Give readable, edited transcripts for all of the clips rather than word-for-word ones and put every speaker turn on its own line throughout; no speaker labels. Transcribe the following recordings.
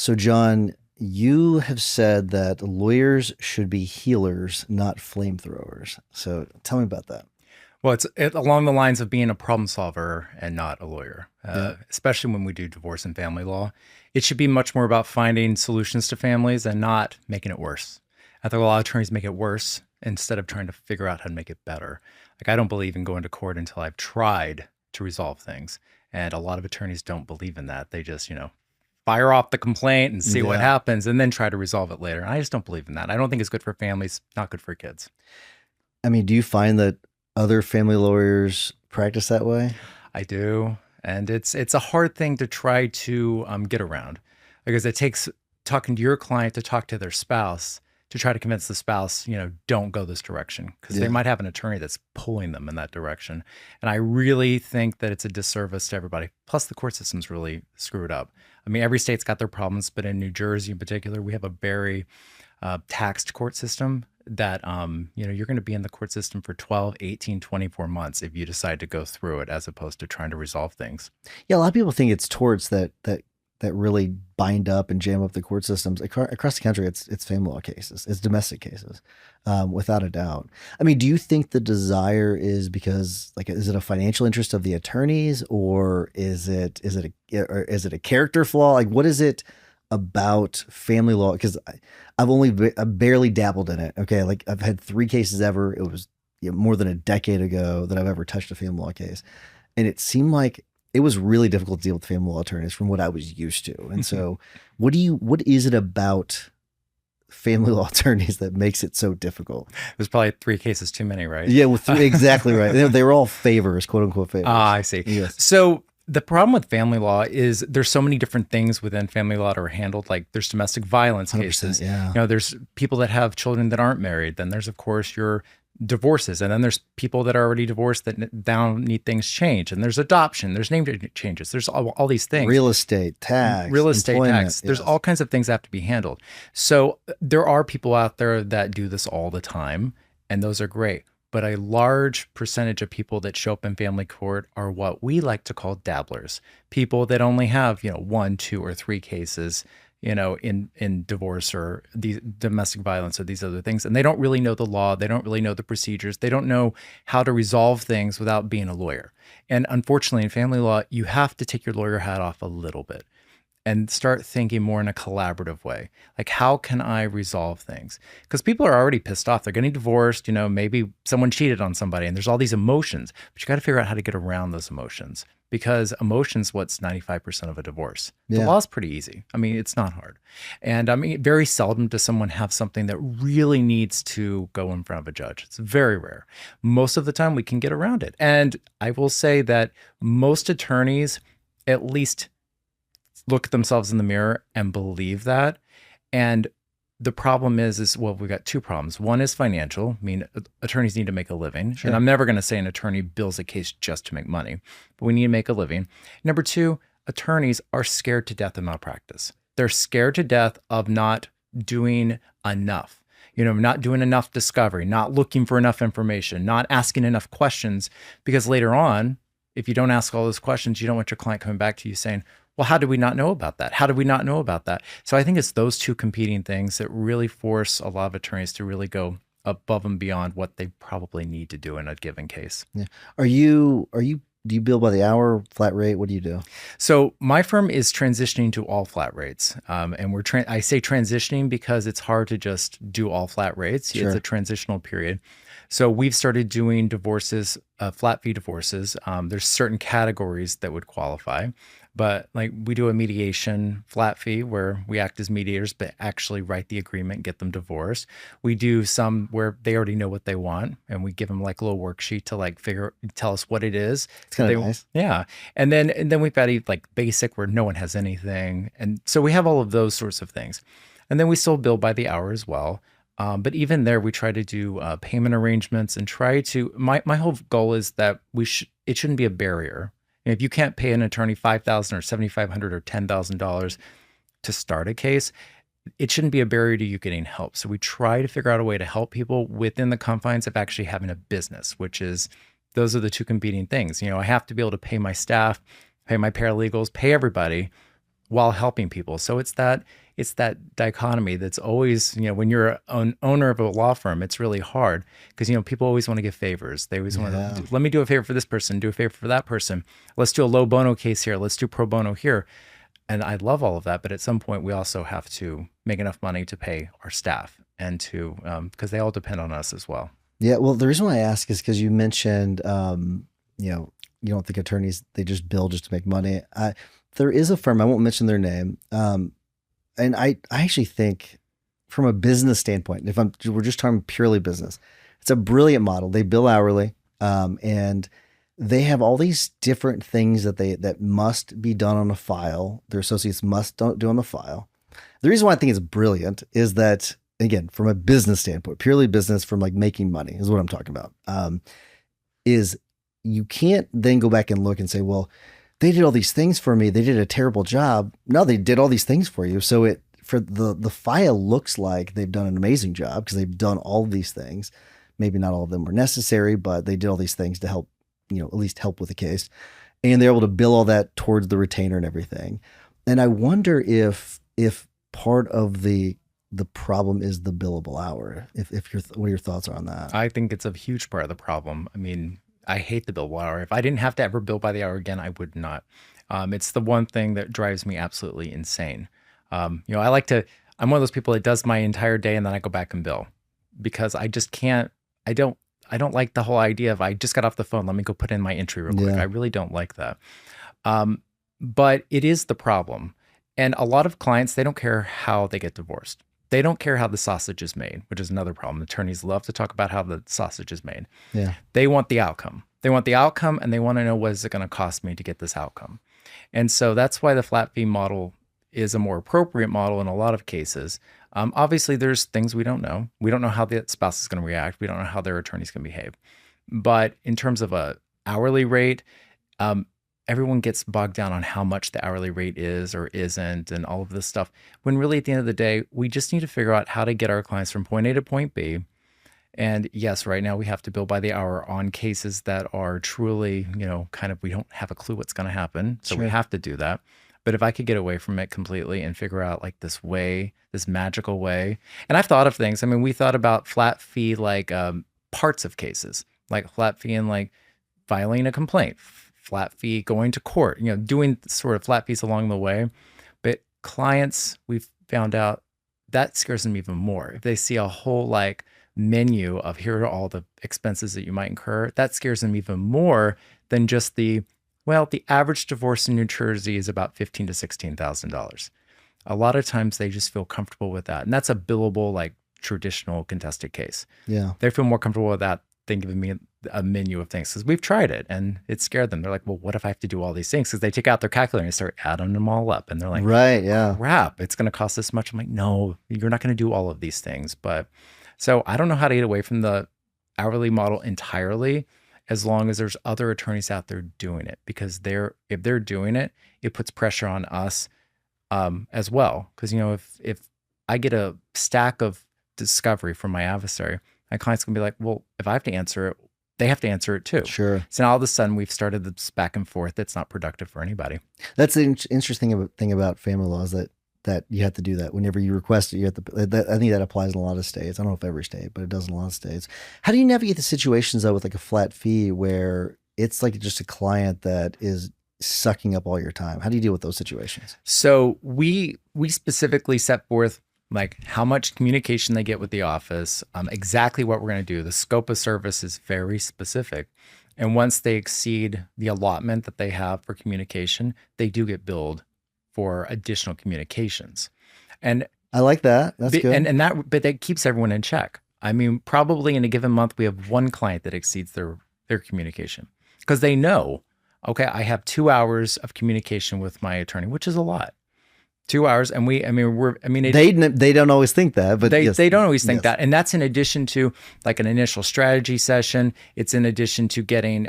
So, John, you have said that lawyers should be healers, not flamethrowers. So, tell me about that.
Well, along the lines of being a problem solver and not a lawyer,
Yeah.
especially when we do divorce and family law. It should be much more about finding solutions to families and not making it worse. I think a lot of attorneys make it worse instead of trying to figure out how to make it better. Like, I don't believe in going to court until I've tried to resolve things. And a lot of attorneys don't believe in that. They just, fire off the complaint and see what
Yeah.
happens and then try to resolve it later. And I just don't believe in that. I don't think it's good for families, not good for kids.
I mean, do you find that other family lawyers practice that way?
I do, and it's a hard thing to try to get around because it takes talking to your client to talk to their spouse to try to convince the spouse, don't go this direction because they
Yeah.
might have an attorney that's pulling them in that direction. And I really think that it's a disservice to everybody. Plus, the court system's really screwed up. I mean, every state's got their problems, but in New Jersey in particular, we have a very taxed court system that you're going to be in the court system for 12, 18, 24 months if you decide to go through it as opposed to trying to resolve things.
Yeah, a lot of people think it's torts that really bind up and jam up the court systems across the country. It's family law cases, it's domestic cases, without a doubt. I mean, do you think the desire is because is it a financial interest of the attorneys, or is it a character flaw? Like, what is it about family law? Because I barely dabbled in it. Okay, like I've had 3 cases ever. It was more than a decade ago that I've ever touched a family law case, and it seemed like it was really difficult to deal with family law attorneys from what I was used to. And so, what is it about family law attorneys that makes it so difficult?
There's probably 3 cases too many, right?
Yeah, exactly right. They were all favors, quote unquote favors.
Ah, I see.
Yes.
So the problem with family law is there's so many different things within family law that are handled. Like there's domestic violence
100%,
cases.
yeah.
There's people that have children that aren't married. Then there's, of course, your divorces. And then there's people that are already divorced that now need things changed. And there's adoption. There's name changes. There's all these things.
Real estate tax. Employment,
There's
yes.
all kinds of things that have to be handled. So there are people out there that do this all the time. And those are great. But a large percentage of people that show up in family court are what we like to call dabblers, people that only have, 1, 2, or 3 cases, in divorce or the domestic violence or these other things. And they don't really know the law. They don't really know the procedures. They don't know how to resolve things without being a lawyer. And unfortunately, in family law, you have to take your lawyer hat off a little bit and start thinking more in a collaborative way. Like, how can I resolve things? Because people are already pissed off. They're getting divorced. Maybe someone cheated on somebody and there's all these emotions, but you got to figure out how to get around those emotions because emotions, what's 95% of a divorce. The
Yeah.
law is pretty easy. I mean, it's not hard. And I mean, very seldom does someone have something that really needs to go in front of a judge. It's very rare. Most of the time we can get around it. And I will say that most attorneys at least look at themselves in the mirror and believe that. And the problem is we've got 2 problems. One is financial. I mean, attorneys need to make a living.
Sure.
And I'm never going to say an attorney bills a case just to make money, but we need to make a living. Number 2, attorneys are scared to death of malpractice. They're scared to death of not doing enough. Not doing enough discovery, not looking for enough information, not asking enough questions, because later on, if you don't ask all those questions, you don't want your client coming back to you saying, well, how did we not know about that? How did we not know about that? So I think it's those 2 competing things that really force a lot of attorneys to really go above and beyond what they probably need to do in a given case.
Yeah. Do you bill by the hour, flat rate? What do you do?
So my firm is transitioning to all flat rates. And I say transitioning because it's hard to just do all flat rates.
Sure.
It's a transitional period. So we've started doing divorces, flat fee divorces. There's certain categories that would qualify, but like we do a mediation flat fee where we act as mediators, but actually write the agreement, get them divorced. We do some where they already know what they want and we give them like a little worksheet to tell us what it is.
It's kind of nice.
Yeah. And then we've got like basic where no one has anything. And so we have all of those sorts of things. And then we still bill by the hour as well. But even there, we try to do payment arrangements and my whole goal is that it shouldn't be a barrier. And if you can't pay an attorney $5,000 or $7,500 or $10,000 to start a case, it shouldn't be a barrier to you getting help. So we try to figure out a way to help people within the confines of actually having a business, those are the 2 competing things. I have to be able to pay my staff, pay my paralegals, pay everybody while helping people. So it's that dichotomy that's always, when you're an owner of a law firm, it's really hard because, people always want to give favors. They always want
Yeah.
to, let me do a favor for this person, do a favor for that person. Let's do a low bono case here. Let's do pro bono here. And I love all of that. But at some point, we also have to make enough money to pay our staff and to, because they all depend on us as well.
Yeah. Well, the reason why I ask is because you mentioned, you don't think attorneys, they just bill just to make money. There is a firm, I won't mention their name. And I actually think from a business standpoint, we're just talking purely business, it's a brilliant model. They bill hourly, and they have all these different things that must be done on a file. Their associates must do on the file. The reason why I think it's brilliant is that, again, from a business standpoint, purely business, from like making money is what I'm talking about, is you can't then go back and look and say, well, they did all these things for me. They did a terrible job. No, they did all these things for you. So for the file looks like they've done an amazing job because they've done all of these things. Maybe not all of them were necessary, but they did all these things to help, at least help with the case. And they're able to bill all that towards the retainer and everything. And I wonder if part of the problem is the billable hour. What your thoughts are on that?
I think it's a huge part of the problem. I mean, I hate the billable hour. If I didn't have to ever bill by the hour again, I would not. It's the one thing that drives me absolutely insane. I'm one of those people that does my entire day and then I go back and bill because I just can't, I don't like the whole idea of I just got off the phone. Let me go put in my entry real quick.
Yeah.
I really don't like that. But it is the problem. And a lot of clients, they don't care how they get divorced. They don't care how the sausage is made, which is another problem. Attorneys love to talk about how the sausage is made.
Yeah.
They want the outcome. They want the outcome and they want to know what is it going to cost me to get this outcome. And so that's why the flat fee model is a more appropriate model in a lot of cases. Obviously, there's things we don't know. We don't know how the spouse is going to react. We don't know how their attorneys can behave. But in terms of a hourly rate, everyone gets bogged down on how much the hourly rate is or isn't and all of this stuff. When really at the end of the day, we just need to figure out how to get our clients from point A to point B. And yes, right now we have to bill by the hour on cases that are truly, we don't have a clue what's going to happen. So
Sure.
we have to do that. But if I could get away from it completely and figure out like this way, this magical way, and I've thought of things. I mean, we thought about flat fee, like parts of cases, like flat fee and like filing a complaint, flat fee going to court, doing sort of flat fees along the way. But clients, we've found out that scares them even more. If they see a whole like menu of here are all the expenses that you might incur, that scares them even more than just the average divorce in New Jersey is about $15,000 to $16,000. A lot of times they just feel comfortable with that. And that's a billable, like traditional contested case.
Yeah.
They feel more comfortable with that than giving me a menu of things because we've tried it and it scared them. They're like, well, what if I have to do all these things? Because they take out their calculator and start adding them all up. And they're like,
right. Yeah.
crap, it's going to cost this much. I'm like, no, you're not going to do all of these things. But so I don't know how to get away from the hourly model entirely as long as there's other attorneys out there doing it, because if they're doing it, it puts pressure on us as well. Because, if I get a stack of discovery from my adversary, my client's going to be like, well, if I have to answer it, they have to answer it too.
Sure.
So now all of a sudden we've started this back and forth that's not productive for anybody.
That's the interesting thing about family law is that you have to do that whenever you request it. You have to. I think that applies in a lot of states. I don't know if every state, but it does in a lot of states. How do you navigate the situations though with like a flat fee where it's like just a client that is sucking up all your time? How do you deal with those situations?
So we specifically set forth like how much communication they get with the office, exactly what we're going to do. The scope of service is very specific. And once they exceed the allotment that they have for communication, they do get billed for additional communications. And
I like that. That's good.
But that keeps everyone in check. I mean, probably in a given month, we have one client that exceeds their communication because they know, okay, I have 2 hours of communication with my attorney, which is a lot. 2 hours. And
they don't always think that, but
they don't always think that. And that's in addition to like an initial strategy session. It's in addition to getting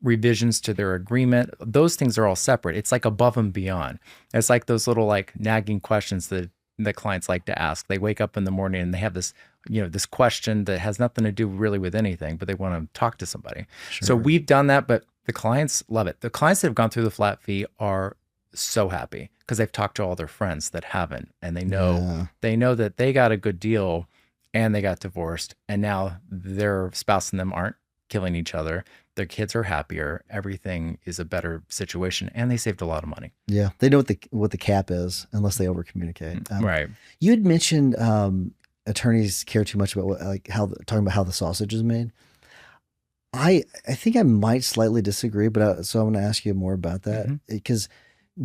revisions to their agreement. Those things are all separate. It's like above and beyond. It's like those little like nagging questions that clients like to ask. They wake up in the morning and they have this, this question that has nothing to do really with anything, but they want to talk to somebody. Sure. So we've done that, but the clients love it. The clients that have gone through the flat fee are so happy because they've talked to all their friends that haven't, and
Yeah.
they know that they got a good deal and they got divorced, and now their spouse and them aren't killing each other. Their kids are happier. Everything is a better situation, and they saved a lot of money.
Yeah. They know what the cap is unless they over communicate.
Right.
You had mentioned attorneys care too much about talking about how the sausage is made. I think I might slightly disagree, but so I'm going to ask you more about that because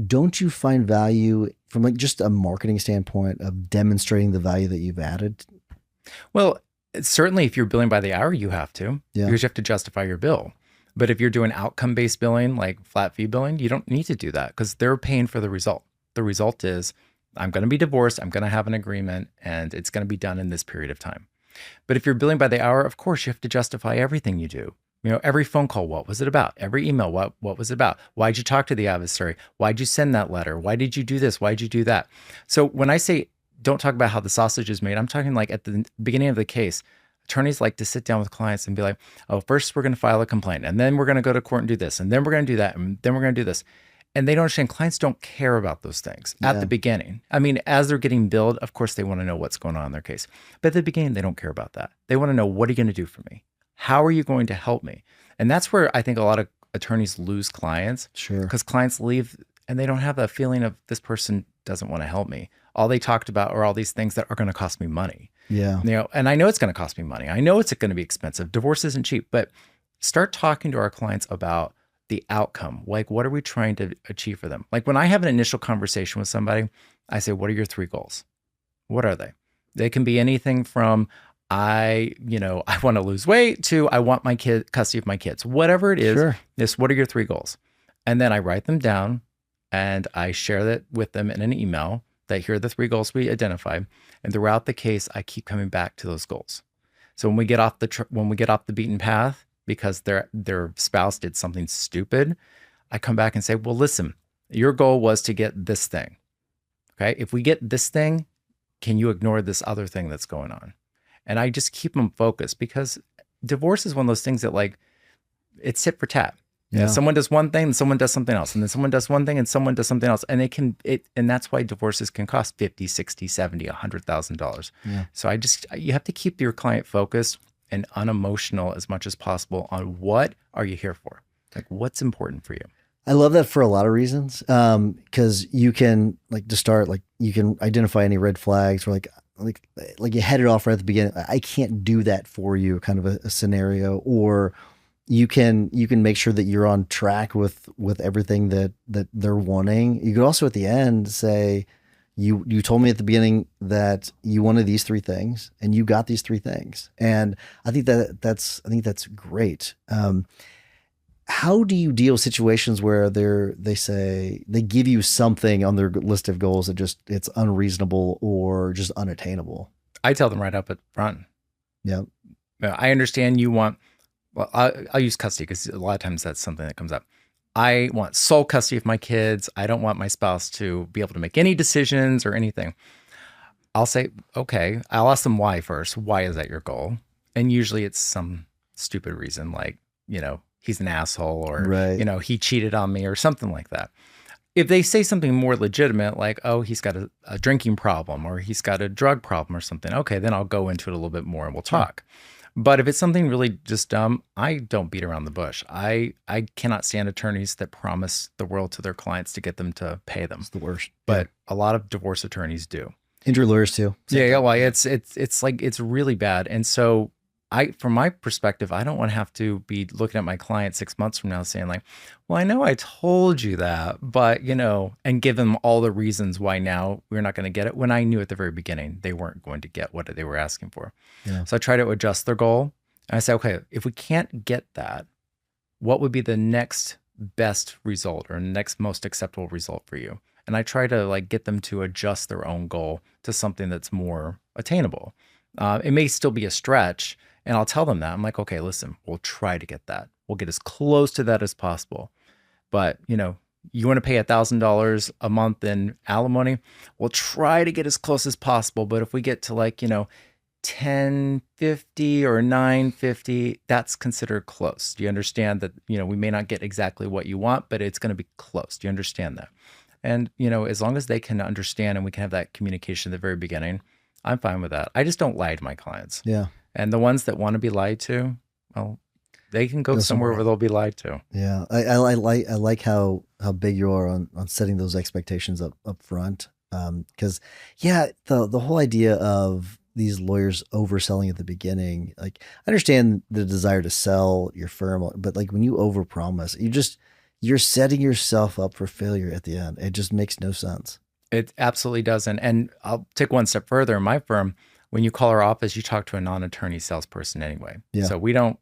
don't you find value from like just a marketing standpoint of demonstrating the value that you've added?
Well, certainly if you're billing by the hour, you have to,
Yeah.
because you have to justify your bill. But if you're doing outcome-based billing, like flat fee billing, you don't need to do that because they're paying for the result. The result is I'm going to be divorced, I'm going to have an agreement, and it's going to be done in this period of time. But if you're billing by the hour, of course, you have to justify everything you do. You know, every phone call, what was it about? Every email, what was it about? Why'd you talk to the adversary? Why'd you send that letter? Why did you do this? Why'd you do that? So when I say don't talk about how the sausage is made, I'm talking like at the beginning of the case, attorneys like to sit down with clients and be like, oh, first we're going to file a complaint, and then we're going to go to court and do this, and then we're going to do that, and then we're going to do this. And they don't understand clients don't care about those things at the beginning. I mean, as they're getting billed, of course, they want to know what's going on in their case. But at the beginning, they don't care about that. They want to know, what are you going to do for me? How are you going to help me? And that's where I think a lot of attorneys lose clients.
Sure.
Because clients leave and they don't have that feeling of, this person doesn't want to help me. All they talked about are all these things that are going to cost me money.
Yeah.
You know, and I know it's going to cost me money. I know it's going to be expensive. Divorce isn't cheap, but start talking to our clients about the outcome. Like, what are we trying to achieve for them? Like when I have an initial conversation with somebody, I say, what are your 3 goals? What are they? They can be anything from, I want to lose weight to I want my custody of my kids. Whatever it is,
Sure.
This, what are your 3 goals? And then I write them down and I share that with them in an email, that here are the 3 goals we identified. And throughout the case, I keep coming back to those goals. So when we get off the beaten path because their spouse did something stupid, I come back and say, well, listen, your goal was to get this thing. Okay. If we get this thing, can you ignore this other thing that's going on? And I just keep them focused, because divorce is one of those things that, like, it's tit for tat. You know, someone does one thing and someone does something else, and then someone does one thing and someone does something else. And and that's why divorces can cost $50, $60, $70, $100,000.
Yeah.
So you have to keep your client focused and unemotional as much as possible on what are you here for? Like, what's important for you?
I love that for a lot of reasons. Because you can, like, to start, like, you can identify any red flags, or like you head it off right at the beginning. I can't do that for you, kind of a scenario. Or you can make sure that you're on track with everything that they're wanting. You could also at the end say, you told me at the beginning that you wanted these 3 things and you got these 3 things. And I think that's great. How do you deal with situations where they say they give you something on their list of goals that just, it's unreasonable or just unattainable?
I tell them right up at front.
Yeah.
I understand you want, well, I'll use custody because a lot of times that's something that comes up. I want sole custody of my kids. I don't want my spouse to be able to make any decisions or anything. I'll say, okay, I'll ask them why first. Why is that your goal? And usually it's some stupid reason, like, he's an asshole, or,
Right.
He cheated on me or something like that. If they say something more legitimate, like, oh, he's got a drinking problem or he's got a drug problem or something, okay, then I'll go into it a little bit more and we'll talk. But if it's something really just dumb, I don't beat around the bush. I cannot stand attorneys that promise the world to their clients to get them to pay them.
It's the worst.
But a lot of divorce attorneys do.
Injury lawyers too.
Yeah, well, it's really bad. And so from my perspective, I don't want to have to be looking at my client 6 months from now saying, like, well, I know I told you that, but, and give them all the reasons why now we're not going to get it, when I knew at the very beginning they weren't going to get what they were asking for.
Yeah.
So I try to adjust their goal. And I say, okay, if we can't get that, what would be the next best result or next most acceptable result for you? And I try to, like, get them to adjust their own goal to something that's more attainable. It may still be a stretch, and I'll tell them that. I'm like, okay, listen, we'll try to get that. We'll get as close to that as possible. But, you want to pay $1,000 a month in alimony? We'll try to get as close as possible. But if we get to, like, $1,050 or $950, that's considered close. Do you understand that, we may not get exactly what you want, but it's going to be close. Do you understand that? And, as long as they can understand and we can have that communication at the very beginning, I'm fine with that. I just don't lie to my clients.
Yeah.
And the ones that want to be lied to, well, they can go
Go
somewhere
somewhere
where
else.
they'll be lied to.
Yeah. I like how big you are on setting those expectations up front. Because yeah, the whole idea of these lawyers overselling at the beginning, like I understand the desire to sell your firm, but like when you overpromise, you're setting yourself up for failure at the end. It just makes no sense.
It absolutely doesn't. And I'll take one step further. In my firm, when you call our office, you talk to a non-attorney salesperson anyway.
Yeah.
So we don't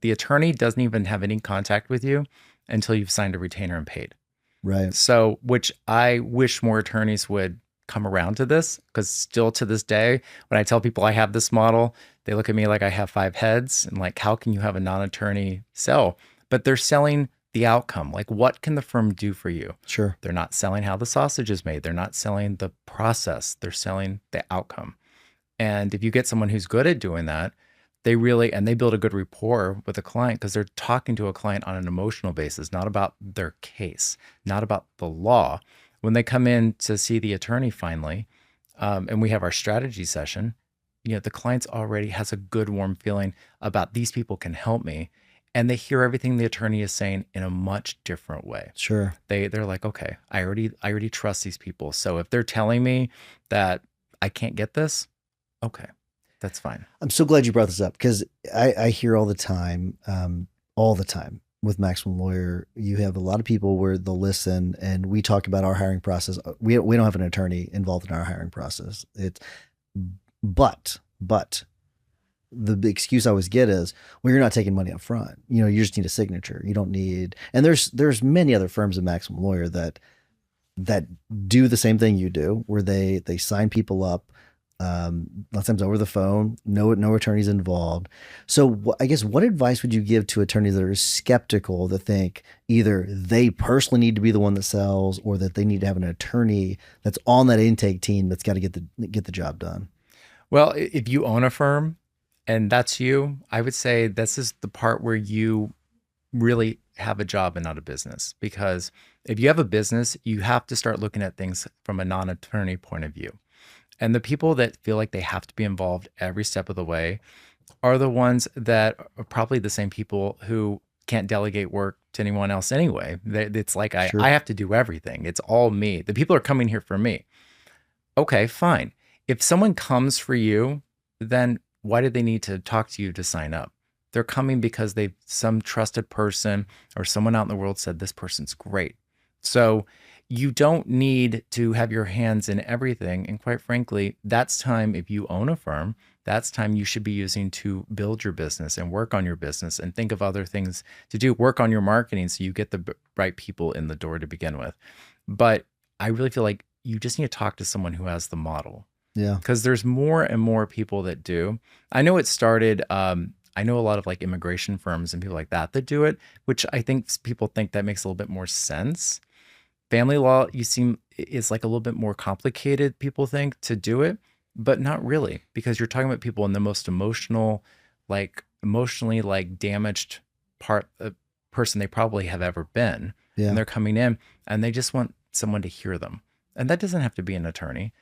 the attorney doesn't even have any contact with you until you've signed a retainer and paid.
Right.
So, which I wish more attorneys would come around to this, because still to this day, when I tell people I have this model, they look at me like I have 5 heads and like, how can you have a non-attorney sell? But they're selling the outcome. Like, what can the firm do for you?
Sure.
They're not selling how the sausage is made. They're not selling the process. They're selling the outcome. And if you get someone who's good at doing that, they build a good rapport with a client because they're talking to a client on an emotional basis, not about their case, not about the law. When they come in to see the attorney finally, and we have our strategy session, the client's already has a good, warm feeling about these people can help me. And they hear everything the attorney is saying in a much different way.
Sure.
They're like, okay, I already trust these people. So if they're telling me that I can't get this, okay, that's fine.
I'm so glad you brought this up because I hear all the time with Maximum Lawyer. You have a lot of people where they'll listen and we talk about our hiring process. We don't have an attorney involved in our hiring process. But the excuse I always get is, well, you're not taking money up front. You just need a signature. You don't need, and there's many other firms in Maximum Lawyer that do the same thing you do, where they sign people up. A lot of times over the phone, no attorneys involved. So I guess what advice would you give to attorneys that are skeptical, that think either they personally need to be the one that sells, or that they need to have an attorney that's on that intake team that's got to get the job done?
Well, if you own a firm and that's you, I would say this is the part where you really have a job and not a business. Because if you have a business, you have to start looking at things from a non-attorney point of view. And the people that feel like they have to be involved every step of the way are the ones that are probably the same people who can't delegate work to anyone else anyway. It's like,
Sure.
I have to do everything. It's all me. The people are coming here for me. Okay, fine. If someone comes for you, then why do they need to talk to you to sign up? They're coming because some trusted person or someone out in the world said this person's great. So you don't need to have your hands in everything. And quite frankly, that's time, if you own a firm, that's time you should be using to build your business and work on your business and think of other things to do. Work on your marketing so you get the right people in the door to begin with. But I really feel like you just need to talk to someone who has the model.
Yeah.
Because there's more and more people that do. I know it started, I know a lot of like immigration firms and people like that do it, which I think people think that makes a little bit more sense. Family law, is like a little bit more complicated, people think, to do it, but not really, because you're talking about people in the most emotionally like damaged person they probably have ever been.
Yeah.
And they're coming in and they just want someone to hear them. And that doesn't have to be an attorney.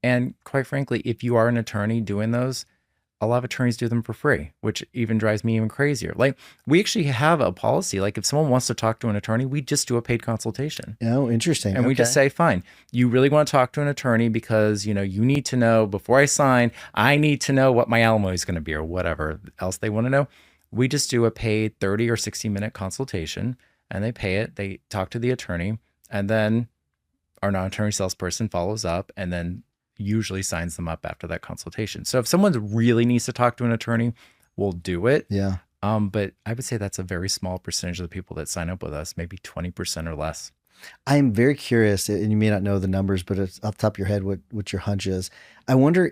And quite frankly, if you are an attorney doing those, a lot of attorneys do them for free, which even drives me even crazier. Like, we actually have a policy. Like, if someone wants to talk to an attorney, we just do a paid consultation.
Oh, interesting.
And we just say, fine, you really want to talk to an attorney because, you need to know before I sign, I need to know what my alimony is going to be or whatever else they want to know. We just do a paid 30 or 60-minute consultation and they pay it. They talk to the attorney and then our non-attorney salesperson follows up and then usually signs them up after that consultation. So if someone really needs to talk to an attorney, we'll do it.
Yeah.
But I would say that's a very small percentage of the people that sign up with us, maybe 20% or less.
I'm very curious, and you may not know the numbers, but it's off the top of your head what your hunch is. I wonder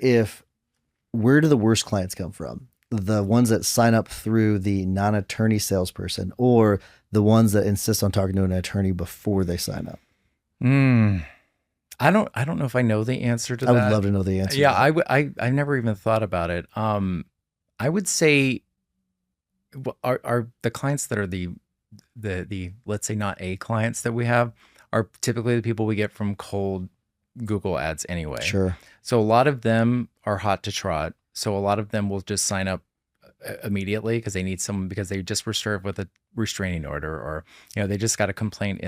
where do the worst clients come from? The ones that sign up through the non-attorney salesperson, or the ones that insist on talking to an attorney before they sign up?
I don't know if I know the answer to that.
I would love to know the answer.
Yeah, I never even thought about it. I would say are the clients that are the let's say not A clients that we have, are typically the people we get from cold Google ads anyway.
Sure.
So a lot of them are hot to trot. So a lot of them will just sign up immediately because they need someone, because they just were served with a restraining order, or they just got a complaint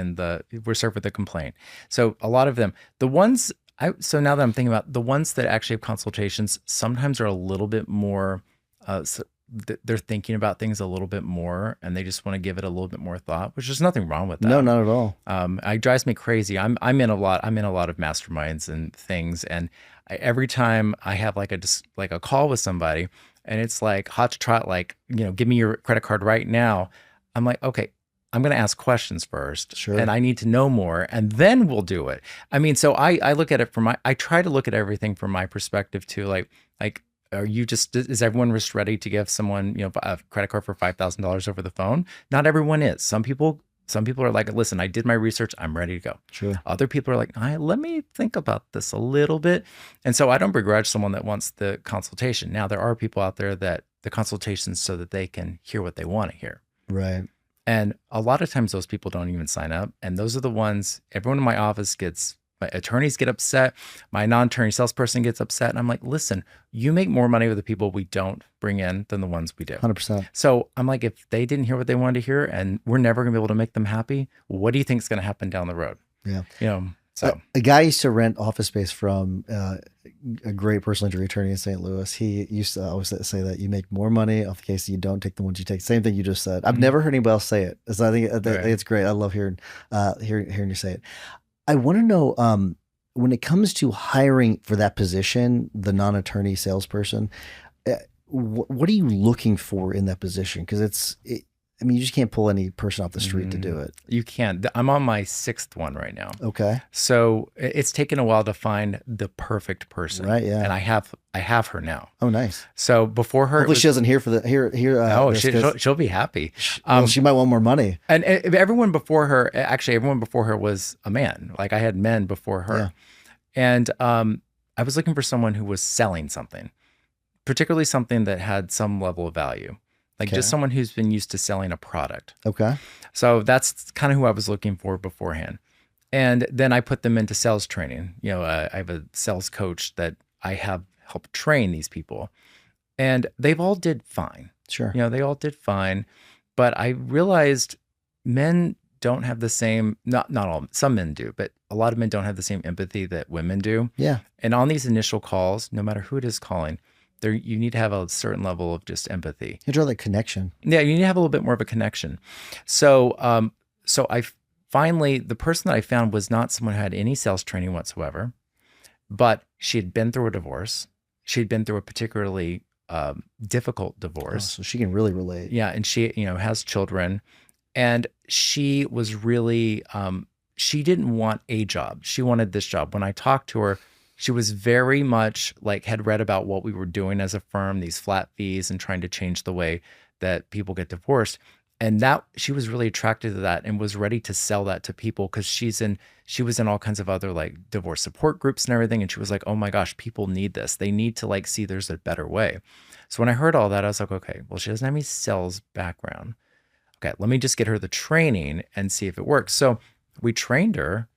were served with a complaint. So a lot of them, so now that I'm thinking about the ones that actually have consultations, sometimes are a little bit more they're thinking about things a little bit more, and they just want to give it a little bit more thought, which there's nothing wrong with that.
No, not at all.
It drives me crazy. I'm in a lot of masterminds and things, and every time I have like a call with somebody, and it's like hot to trot, like, give me your credit card right now. I'm like, okay, I'm going to ask questions first,
Sure.
and I need to know more, and then we'll do it. I mean, so I look at it I try to look at everything from my perspective too. Like, is everyone just ready to give someone, a credit card for $5,000 over the phone? Not everyone is. Some people are like, listen, I did my research, I'm ready to go.
Sure.
Other people are like, let me think about this a little bit. And so I don't begrudge someone that wants the consultation. Now, there are people out there that the consultation's so that they can hear what they want to hear.
Right.
And a lot of times those people don't even sign up. And those are the ones, everyone in my office my attorneys get upset. My non-attorney salesperson gets upset. And I'm like, listen, you make more money with the people we don't bring in than the ones we do.
100%.
So I'm like, if they didn't hear what they wanted to hear and we're never going to be able to make them happy, what do you think is going to happen down the road?
Yeah.
So
a guy used to rent office space from a great personal injury attorney in St. Louis. He used to always say that you make more money off the case you don't take the ones you take. Same thing you just said. I've never heard anybody else say it. So I think it's great. I love hearing you say it. I want to know, when it comes to hiring for that position, the non-attorney salesperson, what are you looking for in that position? Because you just can't pull any person off the street to do it.
You can't. I'm on my 6th one right now.
Okay.
So it's taken a while to find the perfect person.
Right. Yeah.
And I have her now.
Oh, nice.
So before her,
hopefully she doesn't hear
she'll be happy.
She might want more money.
And everyone before her was a man. Like, I had men before her.
Yeah.
And I was looking for someone who was selling something, particularly something that had some level of value. Like, just someone who's been used to selling a product.
Okay.
So that's kind of who I was looking for beforehand. And then I put them into sales training. I have a sales coach that I have helped train these people. And they've all did fine.
Sure.
They all did fine. But I realized men don't have the same, not all, some men do, but a lot of men don't have the same empathy that women do.
Yeah.
And on these initial calls, no matter who it is calling, you need to have a certain level of just empathy.
You draw that connection.
Yeah, you need to have a little bit more of a connection. So, the person that I found was not someone who had any sales training whatsoever, but she had been through a divorce. She'd been through a particularly difficult divorce.
So she can really relate.
Yeah, and she, has children, and she was really, she didn't want a job. She wanted this job. When I talked to her, she was very much like, had read about what we were doing as a firm, these flat fees and trying to change the way that people get divorced. And that she was really attracted to that and was ready to sell that to people, because she was in all kinds of other like divorce support groups and everything. And she was like, oh my gosh, people need this. They need to like see there's a better way. So when I heard all that, I was like, okay, well, she doesn't have any sales background. Okay, let me just get her the training and see if it works. So we trained her,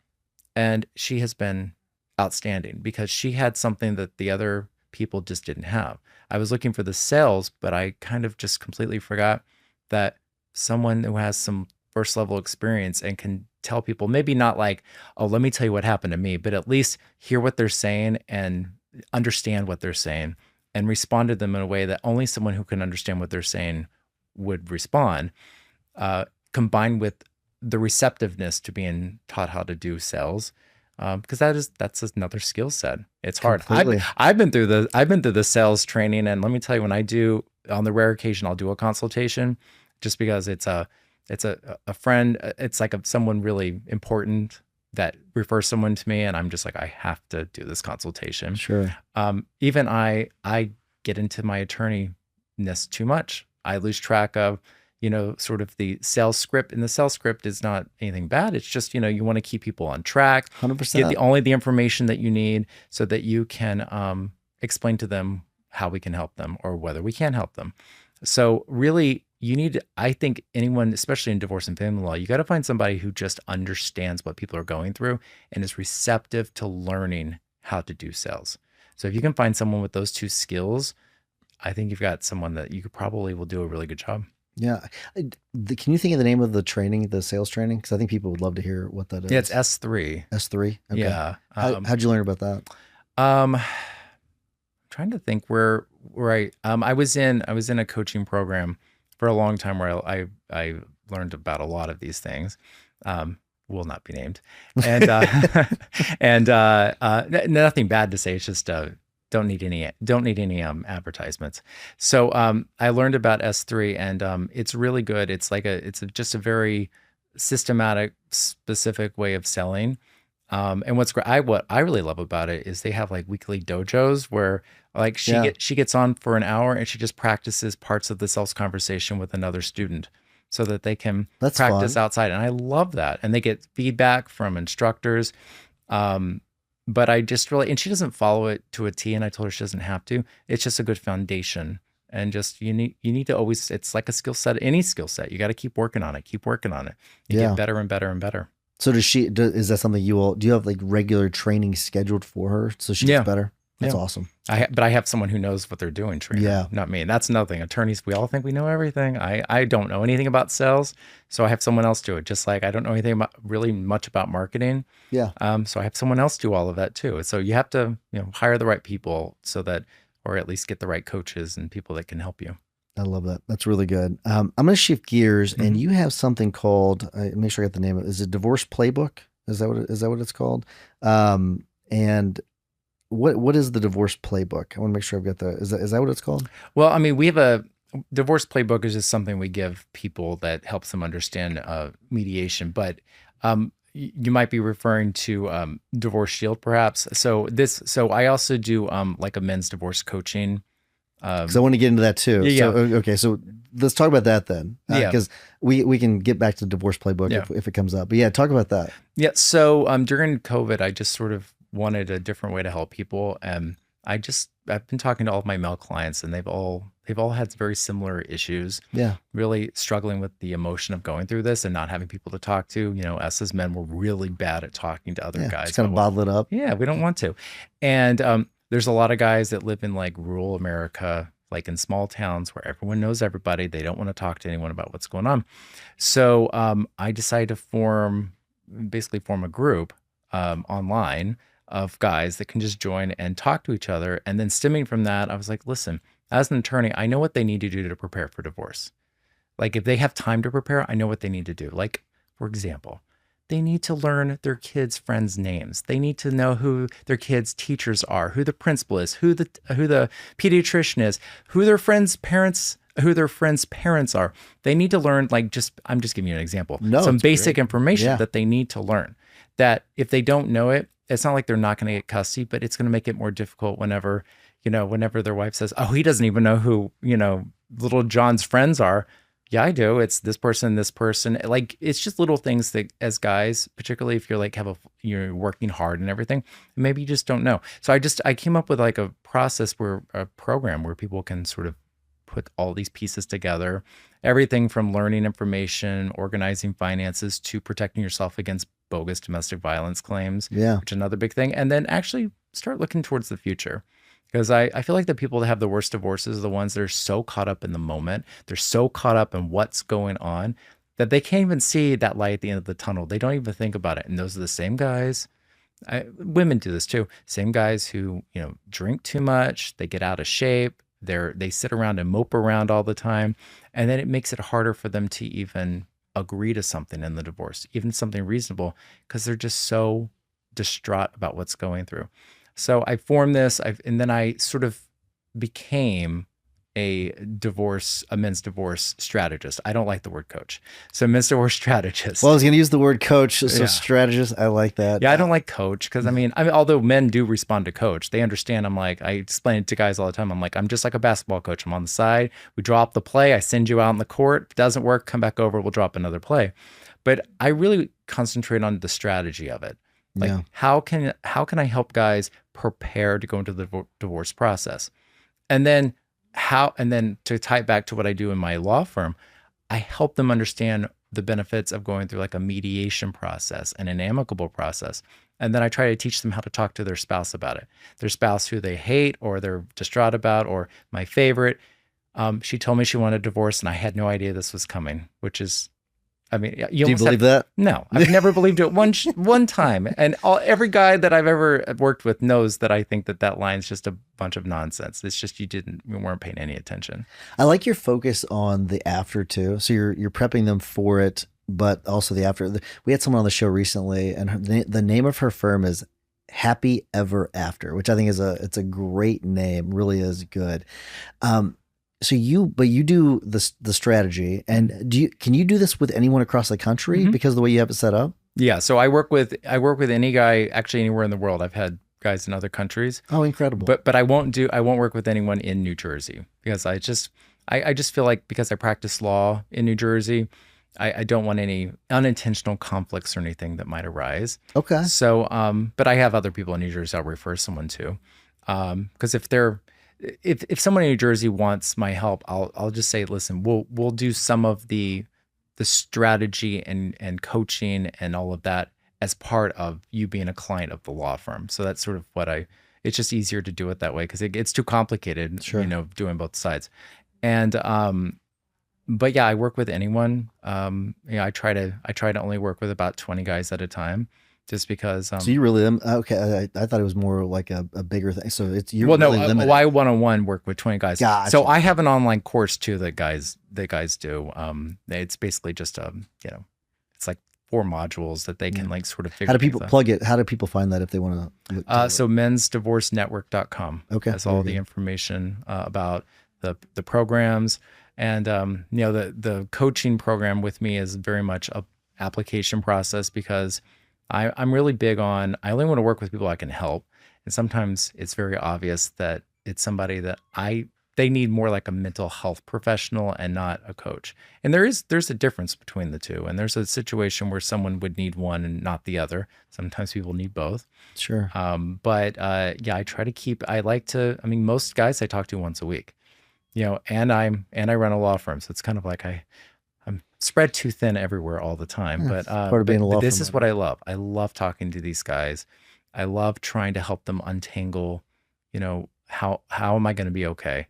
and she has been outstanding because she had something that the other people just didn't have. I was looking for the sales, but I kind of just completely forgot that someone who has some first level experience and can tell people, maybe not like, oh, let me tell you what happened to me, but at least hear what they're saying and understand what they're saying and respond to them in a way that only someone who can understand what they're saying would respond, combined with the receptiveness to being taught how to do sales. Because that's another skill set. It's hard. I've been through the sales training, and let me tell you, when I do, on the rare occasion I'll do a consultation, just because it's a friend, it's like someone really important that refers someone to me, and I'm just like, I have to do this consultation.
Sure.
Even I get into my attorneyness too much. I lose track of sort of the sales script, and the sales script is not anything bad. It's just, you want to keep people on track,
100%.
get only the information that you need so that you can explain to them how we can help them or whether we can help them. So really I think anyone, especially in divorce and family law, you got to find somebody who just understands what people are going through and is receptive to learning how to do sales. So if you can find someone with those two skills, I think you've got someone that you could probably will do a really good job.
Yeah. Can you think of the name of the training, the sales training? Because I think people would love to hear what that
Yeah, it's
is.
S3.
S3. Okay.
Yeah.
How'd you learn about that?
Um, trying to think where I was in a coaching program for a long time where I learned about a lot of these things. Will not be named, and nothing bad to say. It's just don't need any advertisements. So I learned about S3, and it's really good. It's like just a very systematic, specific way of selling. And what I really love about it is they have like weekly dojos where like she gets on for an hour and she just practices parts of the sales conversation with another student so that they can
That's
practice
fun.
outside. And I love that. And they get feedback from instructors. But I just really, and she doesn't follow it to a T, and I told her she doesn't have to. It's just a good foundation. And just you need to always, it's like a skill set, any skill set. You got to keep working on it, keep working on it. You
Yeah.
get better and better and better.
So is that something do you have like regular training scheduled for her so she
Yeah.
gets better? That's
Yeah.
awesome.
But I have someone who knows what they're doing, trainer,
Yeah.
not me. And that's another thing. Attorneys, we all think we know everything. I don't know anything about sales, so I have someone else do it. Just like I don't know anything about really much about marketing.
Yeah.
So I have someone else do all of that too. So you have to, hire the right people so that, or at least get the right coaches and people that can help you.
I love that. That's really good. I'm going to shift gears, and
Mhm.
you have something called. Make sure I get the name of it. Is it Divorce Playbook? Is that what it's called? And what is the Divorce Playbook? I want to make sure I've got that. Is that what it's called?
Well, I mean, we have a divorce playbook is just something we give people that helps them understand mediation, but you might be referring to Divorce Shield, perhaps. So I also do like a men's divorce coaching.
Because I want to get into that too.
Yeah.
So okay, so let's talk about that then.
Yeah.
Because we can get back to the Divorce Playbook
Yeah.
if it comes up. But yeah, talk about that.
Yeah. So during COVID, I just sort of wanted a different way to help people. And I've been talking to all of my male clients, and they've all had very similar issues.
Yeah.
Really struggling with the emotion of going through this and not having people to talk to. Us as men, we're really bad at talking to other guys.
Just kind of bottle it up.
Yeah, we don't want to. And there's a lot of guys that live in like rural America, like in small towns where everyone knows everybody. They don't want to talk to anyone about what's going on. So I decided to basically form a group online of guys that can just join and talk to each other. And then stemming from that, I was like, listen, as an attorney, I know what they need to do to prepare for divorce. Like if they have time to prepare, I know what they need to do. Like, for example, they need to learn their kids' friends' names. They need to know who their kids' teachers are, who the principal is, who the pediatrician is, who their friends' parents are. They need to learn, I'm just giving you an example, some basic information that they need to learn. That if they don't know it, it's not like they're not going to get custody, but it's going to make it more difficult whenever their wife says, "Oh, he doesn't even know who, little John's friends are." Yeah, I do. It's this person, this person. Like, it's just little things that as guys, particularly if you're like you're working hard and everything, maybe you just don't know. So I came up with like a program where people can sort of put all these pieces together, everything from learning information, organizing finances, to protecting yourself against bogus domestic violence claims, which is another big thing. And then actually start looking towards the future. Because I feel like the people that have the worst divorces are the ones that are so caught up in the moment. They're so caught up in what's going on that they can't even see that light at the end of the tunnel. They don't even think about it. And those are the same guys. Women do this too. Same guys who, drink too much. They get out of shape. They sit around and mope around all the time. And then it makes it harder for them to even agree to something in the divorce, even something reasonable, because they're just so distraught about what's going through. So I formed this, and then I sort of became a men's divorce strategist. I don't like the word coach. So men's divorce strategist.
Well, I was going to use the word coach. So strategist, I like that.
Yeah, I don't like coach because I mean, although men do respond to coach, they understand. I explain it to guys all the time. I'm like, I'm just like a basketball coach. I'm on the side. We drop the play. I send you out in the court. If it doesn't work, come back over. We'll drop another play. But I really concentrate on the strategy of it. Like, how can I help guys prepare to go into the divorce process? And then and then to tie it back to what I do in my law firm, I help them understand the benefits of going through like a mediation process and an amicable process. And then I try to teach them how to talk to their spouse about it. Their spouse who they hate or they're distraught about, or my favorite. She told me she wanted a divorce and I had no idea this was coming, which is, I mean,
Do you believe that?
No, I've never believed it one time. And every guy that I've ever worked with knows that I think that line's just a bunch of nonsense. It's just you weren't paying any attention.
I like your focus on the after too. So you're prepping them for it, but also the after. We had someone on the show recently, and the name of her firm is Happy Ever After, which I think it's a great name. Really is good. So you do the strategy, and can you do this with anyone across the country because of the way you have it set up?
Yeah. So I work with any guy actually anywhere in the world. I've had guys in other countries.
Oh, incredible.
But I won't work with anyone in New Jersey because I just feel like because I practice law in New Jersey, I don't want any unintentional conflicts or anything that might arise.
Okay.
So, but I have other people in New Jersey I'll refer someone to. Because if someone in New Jersey wants my help, I'll just say, listen, we'll do some of the strategy and coaching and all of that as part of you being a client of the law firm. So that's sort of it's just easier to do it that way because it gets too complicated,
Sure.
Doing both sides. And, but yeah, I work with anyone. I try to only work with about 20 guys at a time. Just because.
So you really okay? I thought it was more like a bigger thing. So you're
well,
really
no.
limited.
I one-on-one work with 20 guys.
Gotcha.
So I have an online course too that guys do. It's basically just it's like 4 modules that they can like sort of figure.
How do people plug it? How do people find that if they want to?
So mensdivorcenetwork.com.
Okay.
Has all the information about the programs, and the coaching program with me is very much a application process because I'm really big on, I only want to work with people I can help. And sometimes it's very obvious that it's somebody that they need more like a mental health professional and not a coach. And there's a difference between the two. And there's a situation where someone would need one and not the other. Sometimes people need both.
Sure.
But I try to most guys I talk to once a week, and I run a law firm. So it's kind of like I'm spread too thin everywhere all the time,
Yeah,
but
part of being a law
this
firm.
is what I love. I love talking to these guys. I love trying to help them untangle, how am I going to be okay?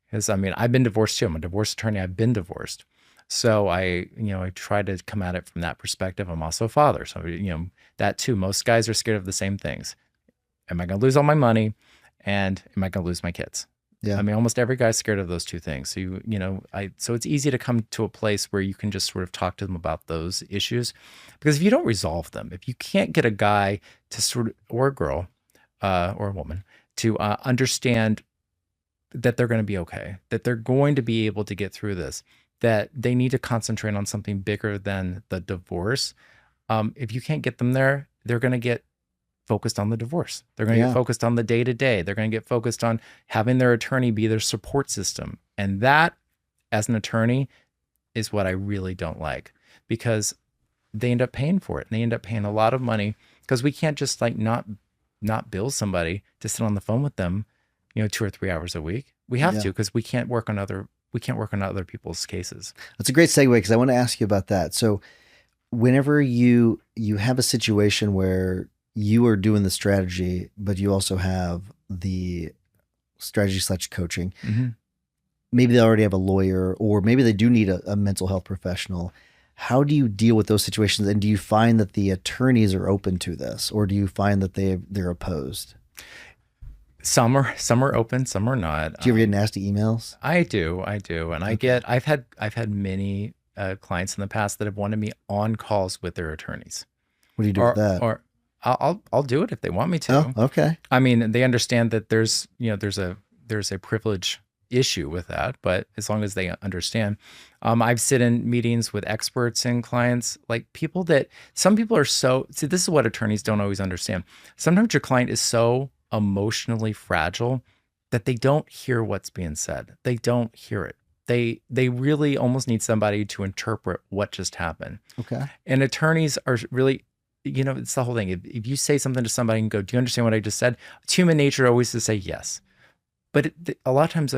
Because I've been divorced too. I'm a divorce attorney. I've been divorced. So I try to come at it from that perspective. I'm also a father. So, that too, most guys are scared of the same things. Am I going to lose all my money? And am I going to lose my kids?
Yeah.
Almost every guy's scared of those two things. So so it's easy to come to a place where you can just sort of talk to them about those issues, because if you don't resolve them, if you can't get a guy to sort of, or a girl, or a woman to understand that they're going to be okay, that they're going to be able to get through this, that they need to concentrate on something bigger than the divorce. If you can't get them there, they're going to get focused on the divorce. They're going to get focused on the day-to-day. They're going to get focused on having their attorney be their support system. And that, as an attorney, is what I really don't like, because they end up paying for it. And they end up paying a lot of money because we can't just like not bill somebody to sit on the phone with them, 2 or 3 hours a week. We have to, because we can't work on other people's cases.
That's a great segue, because I want to ask you about that. So whenever you have a situation where you are doing the strategy, but you also have the strategy/coaching.
Mm-hmm.
Maybe they already have a lawyer, or maybe they do need a mental health professional. How do you deal with those situations? And do you find that the attorneys are open to this, or do you find that they're opposed?
Some are open, some are not.
Do you ever get nasty emails?
I do. And I've had many clients in the past that have wanted me on calls with their attorneys.
What do you do with that?
Or I'll do it if they want me to.
Oh, okay.
They understand that there's a privilege issue with that, but as long as they understand. I've sit in meetings with experts and clients, like some people are so, see, this is what attorneys don't always understand. Sometimes your client is so emotionally fragile that they don't hear what's being said. They don't hear it. They really almost need somebody to interpret what just happened.
Okay.
And attorneys are really, it's the whole thing. If you say something to somebody and go, do you understand what I just said? It's human nature always to say yes. But a lot of times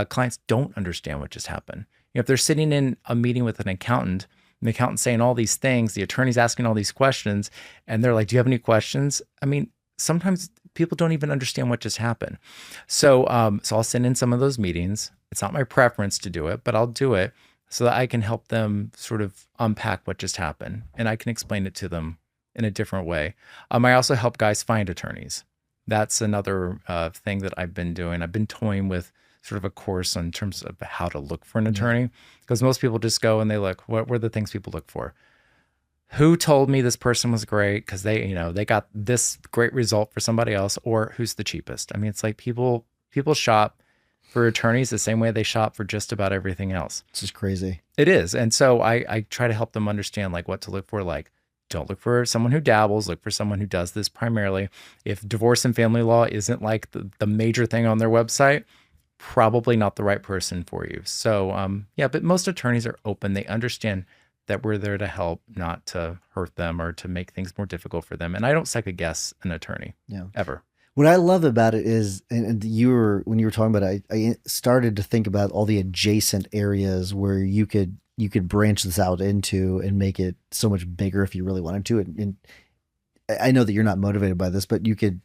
clients don't understand what just happened. If they're sitting in a meeting with an accountant, and the accountant's saying all these things, the attorney's asking all these questions, and they're like, "Do you have any questions?" I mean, sometimes people don't even understand what just happened. So I'll send in some of those meetings. It's not my preference to do it, but I'll do it so that I can help them sort of unpack what just happened, and I can explain it to them in a different way. I also help guys find attorneys. That's another thing that I've been doing. I've been toying with sort of a course in terms of how to look for an attorney, because most people just go and they look. What were the things people look for? Who told me this person was great because they got this great result for somebody else, or who's the cheapest? I mean, it's like people shop for attorneys the same way they shop for just about everything else.
It's just crazy.
It is. And so I try to help them understand like what to look for. Like, don't look for someone who dabbles, look for someone who does this primarily. If divorce and family law isn't like the major thing on their website, probably not the right person for you. So yeah, but most attorneys are open. They understand that we're there to help, not to hurt them or to make things more difficult for them. And I don't second guess an attorney ever.
What I love about it is, and when you were talking about it, I started to think about all the adjacent areas where you could branch this out into and make it so much bigger if you really wanted to. And I know that you're not motivated by this, but you could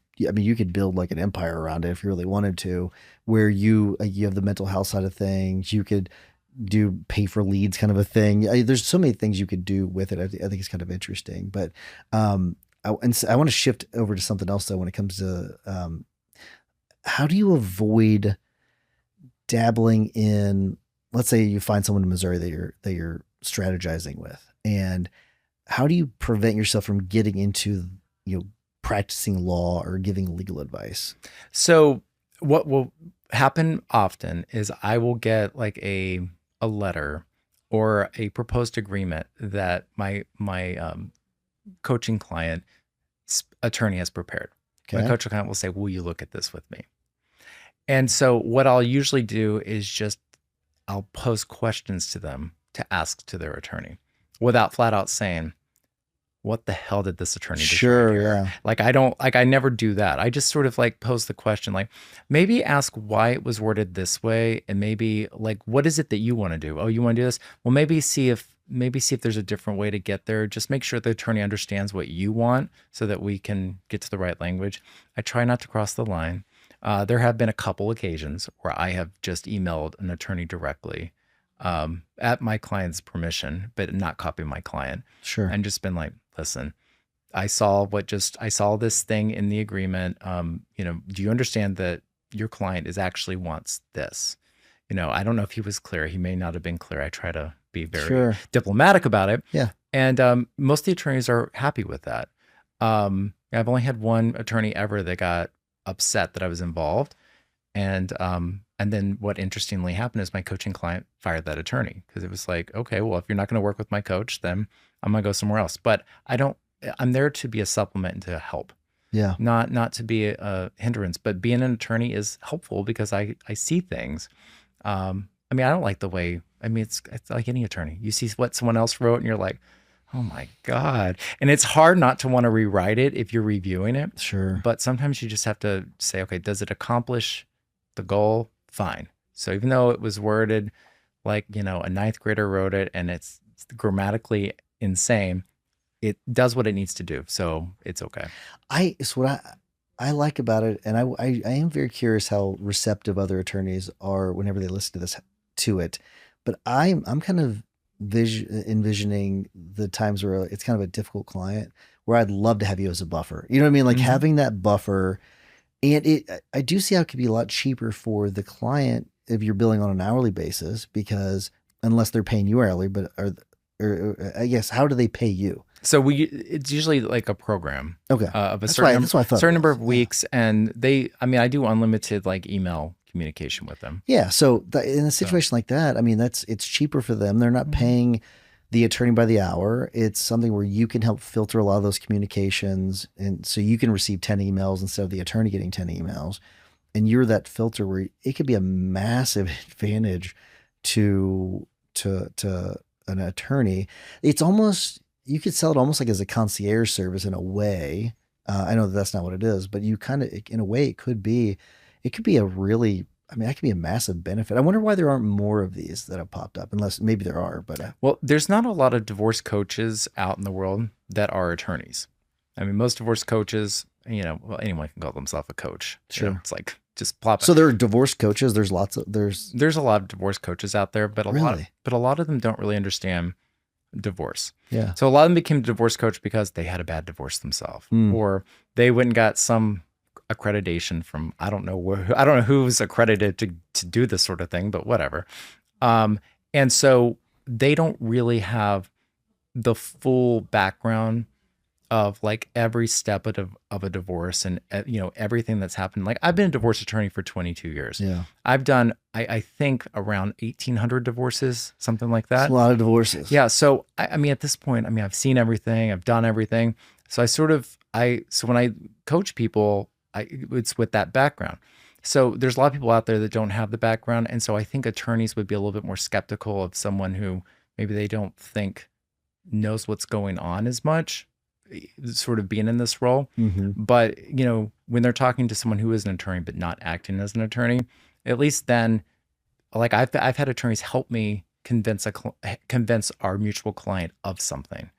build like an empire around it if you really wanted to, where you have the mental health side of things. You could do pay for leads kind of a thing. There's so many things you could do with it. I think it's kind of interesting, but I want to shift over to something else though when it comes to how do you avoid dabbling in, let's say you find someone in Missouri that you're strategizing with, and how do you prevent yourself from getting into practicing law or giving legal advice?
So what will happen often is I will get like a letter or a proposed agreement that my coaching client attorney has prepared. Okay. My coaching client will say, "Will you look at this with me?" And so what I'll usually do is I'll pose questions to them to ask to their attorney without flat out saying, "What the hell did this attorney do?"
Sure, yeah.
I never do that. I just sort of like pose the question, like maybe ask why it was worded this way, and maybe like, what is it that you want to do? Oh, you want to do this? Well, maybe see if there's a different way to get there. Just make sure the attorney understands what you want so that we can get to the right language. I try not to cross the line. There have been a couple occasions where I have just emailed an attorney directly at my client's permission, but not copy my client.
Sure.
And just been like, "Listen, I saw this thing in the agreement. Do you understand that your client actually wants this? I don't know if he was clear. He may not have been clear." I try to be very diplomatic about it.
Yeah.
And most of the attorneys are happy with that. I've only had one attorney ever that got upset that I was involved. And then what interestingly happened is my coaching client fired that attorney because it was like, okay, well, if you're not going to work with my coach, then I'm going to go somewhere else. But I'm there to be a supplement and to help.
Yeah.
Not to be a hindrance, but being an attorney is helpful because I see things. I don't like the way, it's like any attorney. You see what someone else wrote and you're like, oh my God. And it's hard not to want to rewrite it if you're reviewing it.
Sure.
But sometimes you just have to say, okay, does it accomplish the goal? Fine. So even though it was worded like, a ninth grader wrote it and it's grammatically insane, it does what it needs to do. So it's okay.
It's what I like about it. And I am very curious how receptive other attorneys are whenever they listen to it. But I'm kind of envisioning the times where it's kind of a difficult client where I'd love to have you as a buffer. You know what I mean? Like having that buffer. And I do see how it could be a lot cheaper for the client if you're billing on an hourly basis, because unless they're paying you hourly, but or I guess, how do they pay you?
So it's usually like a program.
Okay.
Of a
that's what I thought.
Certain number of weeks. And I do unlimited like email communication with them.
Yeah. So in a situation like that, it's cheaper for them. They're not paying the attorney by the hour. It's something where you can help filter a lot of those communications. And so you can receive 10 emails instead of the attorney getting 10 emails. And you're that filter where it could be a massive advantage to an attorney. It's almost, you could sell it almost like as a concierge service in a way. I know that's not what it is, but you kind of, in a way, it could be it could be a really, I mean, that could be a massive benefit. I wonder why there aren't more of these that have popped up, unless maybe there are, but
Well, there's not a lot of divorce coaches out in the world that are attorneys. I mean, most divorce coaches, well, anyone can call themselves a coach.
Sure.
It's like just plop it.
so there are divorce coaches. There's
There's a lot of divorce coaches out there, but a
Really?
lot of them don't really understand divorce.
yeah.
So a lot of them became a divorce coach because they had a bad divorce themselves,
Mm.
or they went and got some accreditation from I don't know who's accredited to do this sort of thing, but whatever. And so they don't really have the full background of like every step of a divorce and everything that's happened. Like I've been a divorce attorney for 22 years.
Yeah.
I've done I think around 1,800 divorces, something like that.
It's a lot of divorces.
Yeah. So I mean, at this point, I mean, I've seen everything, I've done everything. So so when I coach people, it's with that background. So there's a lot of people out there that don't have the background. And so I think attorneys would be a little bit more skeptical of someone who maybe they don't think knows what's going on as much, sort of being in this role.
Mm-hmm.
But, when they're talking to someone who is an attorney, but not acting as an attorney, at least then, like I've had attorneys help me convince our mutual client of something.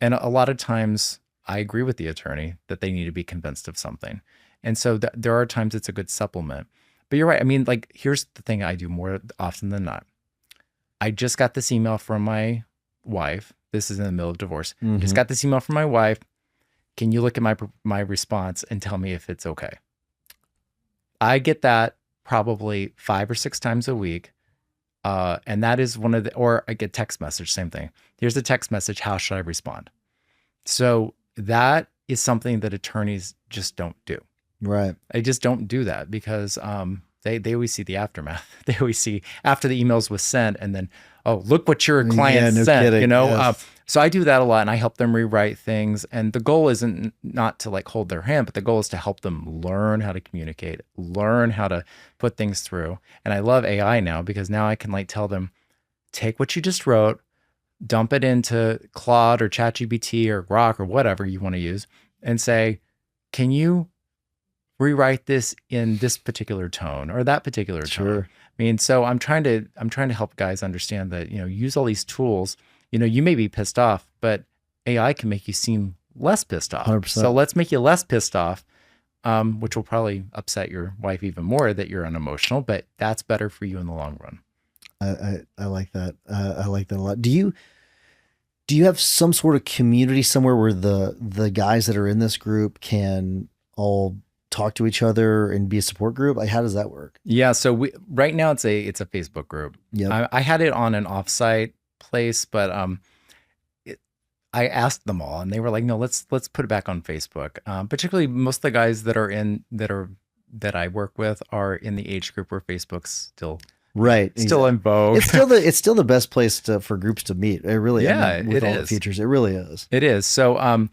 And a lot of times I agree with the attorney that they need to be convinced of something. And so there are times it's a good supplement. But you're right. I mean, like, here's the thing I do more often than not. I just got this email from my wife. This is in the middle of divorce.
Mm-hmm.
Just got this email from my wife. Can you look at my response and tell me if it's okay? I get that probably 5 or 6 times a week. And that is or I get text message, same thing. Here's a text message. How should I respond? So that is something that attorneys just don't do.
Right.
I just don't do that because they always see the aftermath. They always see after the emails was sent and then, oh, look what your client sent,
kidding. Yes.
So I do that a lot and I help them rewrite things. And the goal isn't not to like hold their hand, but the goal is to help them learn how to communicate, learn how to put things through. And I love AI now because now I can like tell them, take what you just wrote, dump it into Claude or ChatGPT or Grok or whatever you want to use and say, can you rewrite this in this particular tone or that particular tone?
Sure.
I mean, so I'm trying to help guys understand that, use all these tools. You may be pissed off, but AI can make you seem less pissed off.
100%.
So let's make you less pissed off, which will probably upset your wife even more that you're unemotional, but that's better for you in the long run.
I like that. I like that a lot. Do you have some sort of community somewhere where the guys that are in this group can all talk to each other and be a support group? Like, how does that work?
Yeah. So right now it's a Facebook group.
Yep.
I had it on an offsite place, but I asked them all and they were like, no, let's put it back on Facebook. Particularly most of the guys that I work with are in the age group where Facebook's still in vogue.
It's still the best place for groups to meet. It really,
yeah,
with all the features, it really is.
It is. So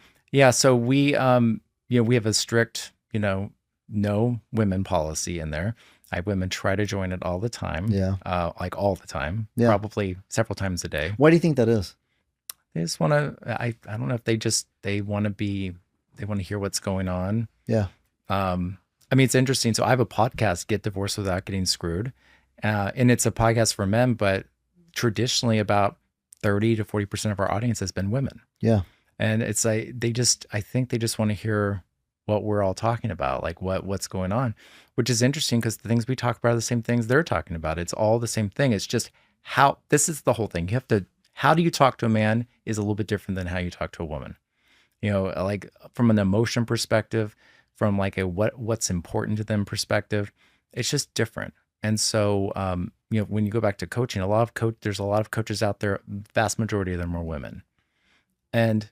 so we we have a strict no women policy in there. Women try to join it all the time.
Yeah.
Like all the time.
Yeah.
Probably several times a day.
Why do you think that is?
They just want to. I don't know if they want to hear what's going on.
Yeah.
I mean, it's interesting. So I have a podcast, Get Divorced Without Getting Screwed. And it's a podcast for men, but traditionally about 30 to 40% of our audience has been women.
Yeah.
And it's like, I think they just want to hear what we're all talking about, like what's going on, which is interesting because the things we talk about are the same things they're talking about. It's all the same thing. It's just this is the whole thing. How do you talk to a man is a little bit different than how you talk to a woman. Like from an emotion perspective, from like a what's important to them perspective, it's just different. And so, when you go back to coaching, there's a lot of coaches out there. Vast majority of them are women, and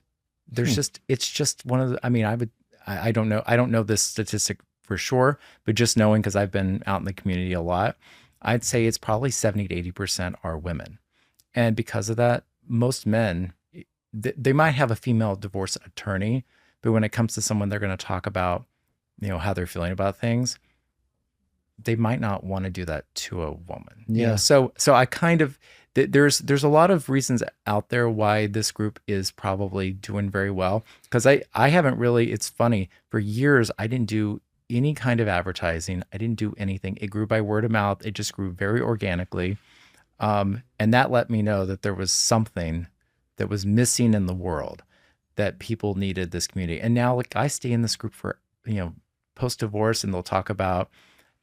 it's just one of the. I mean, I don't know this statistic for sure, but just knowing because I've been out in the community a lot, I'd say it's probably 70 to 80% are women, and because of that, most men they might have a female divorce attorney, but when it comes to someone they're going to talk about, how they're feeling about things, they might not want to do that to a woman.
Yeah.
So I kind of, there's a lot of reasons out there why this group is probably doing very well. Cause I haven't really, it's funny, for years, I didn't do any kind of advertising. I didn't do anything. It grew by word of mouth. It just grew very organically. And that let me know that there was something that was missing in the world, that people needed this community. And now, like, I stay in this group for, post-divorce, and they'll talk about,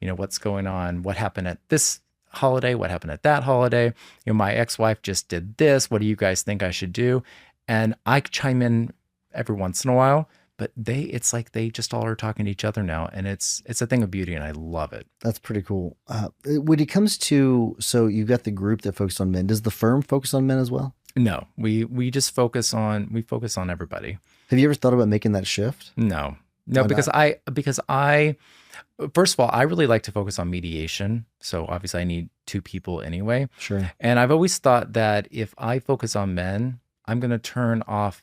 what's going on, what happened at this holiday, what happened at that holiday. My ex-wife just did this. What do you guys think I should do? And I chime in every once in a while, but it's like they just all are talking to each other now. And it's a thing of beauty, and I love it.
That's pretty cool. When it comes to, so you've got the group that focuses on men. Does the firm focus on men as well?
No, we just focus on everybody.
Have you ever thought about making that shift?
No,
Why
because
not?
I first of all, I really like to focus on mediation. So obviously I need two people anyway.
Sure.
And I've always thought that if I focus on men, I'm going to turn off,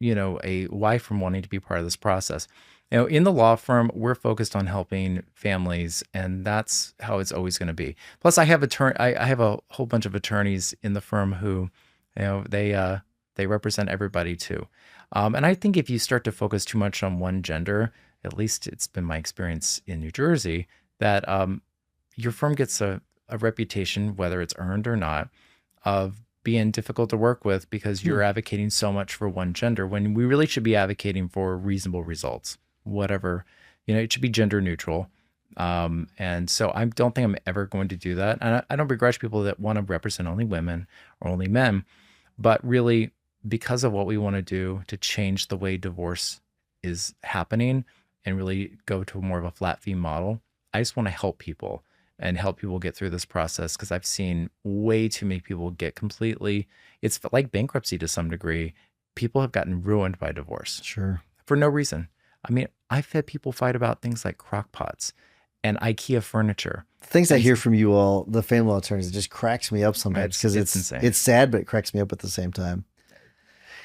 a wife from wanting to be part of this process. In the law firm, we're focused on helping families, and that's how it's always going to be. Plus, I have a whole bunch of attorneys in the firm who, they represent everybody too. And I think if you start to focus too much on one gender, at least it's been my experience in New Jersey, that your firm gets a reputation, whether it's earned or not, of being difficult to work with because you're advocating so much for one gender, when we really should be advocating for reasonable results, whatever, it should be gender neutral. And so I don't think I'm ever going to do that. And I don't begrudge people that want to represent only women or only men, but really, because of what we want to do to change the way divorce is happening and really go to more of a flat fee model, I just want to help people and help people get through this process, because I've seen way too many people get completely, it's like bankruptcy to some degree. People have gotten ruined by divorce.
Sure.
For no reason. I mean, I've had people fight about things like crock pots and IKEA furniture.
Things I hear from you all, the family law attorneys, it just cracks me up sometimes because
It's insane.
It's sad, but it cracks me up at the same time.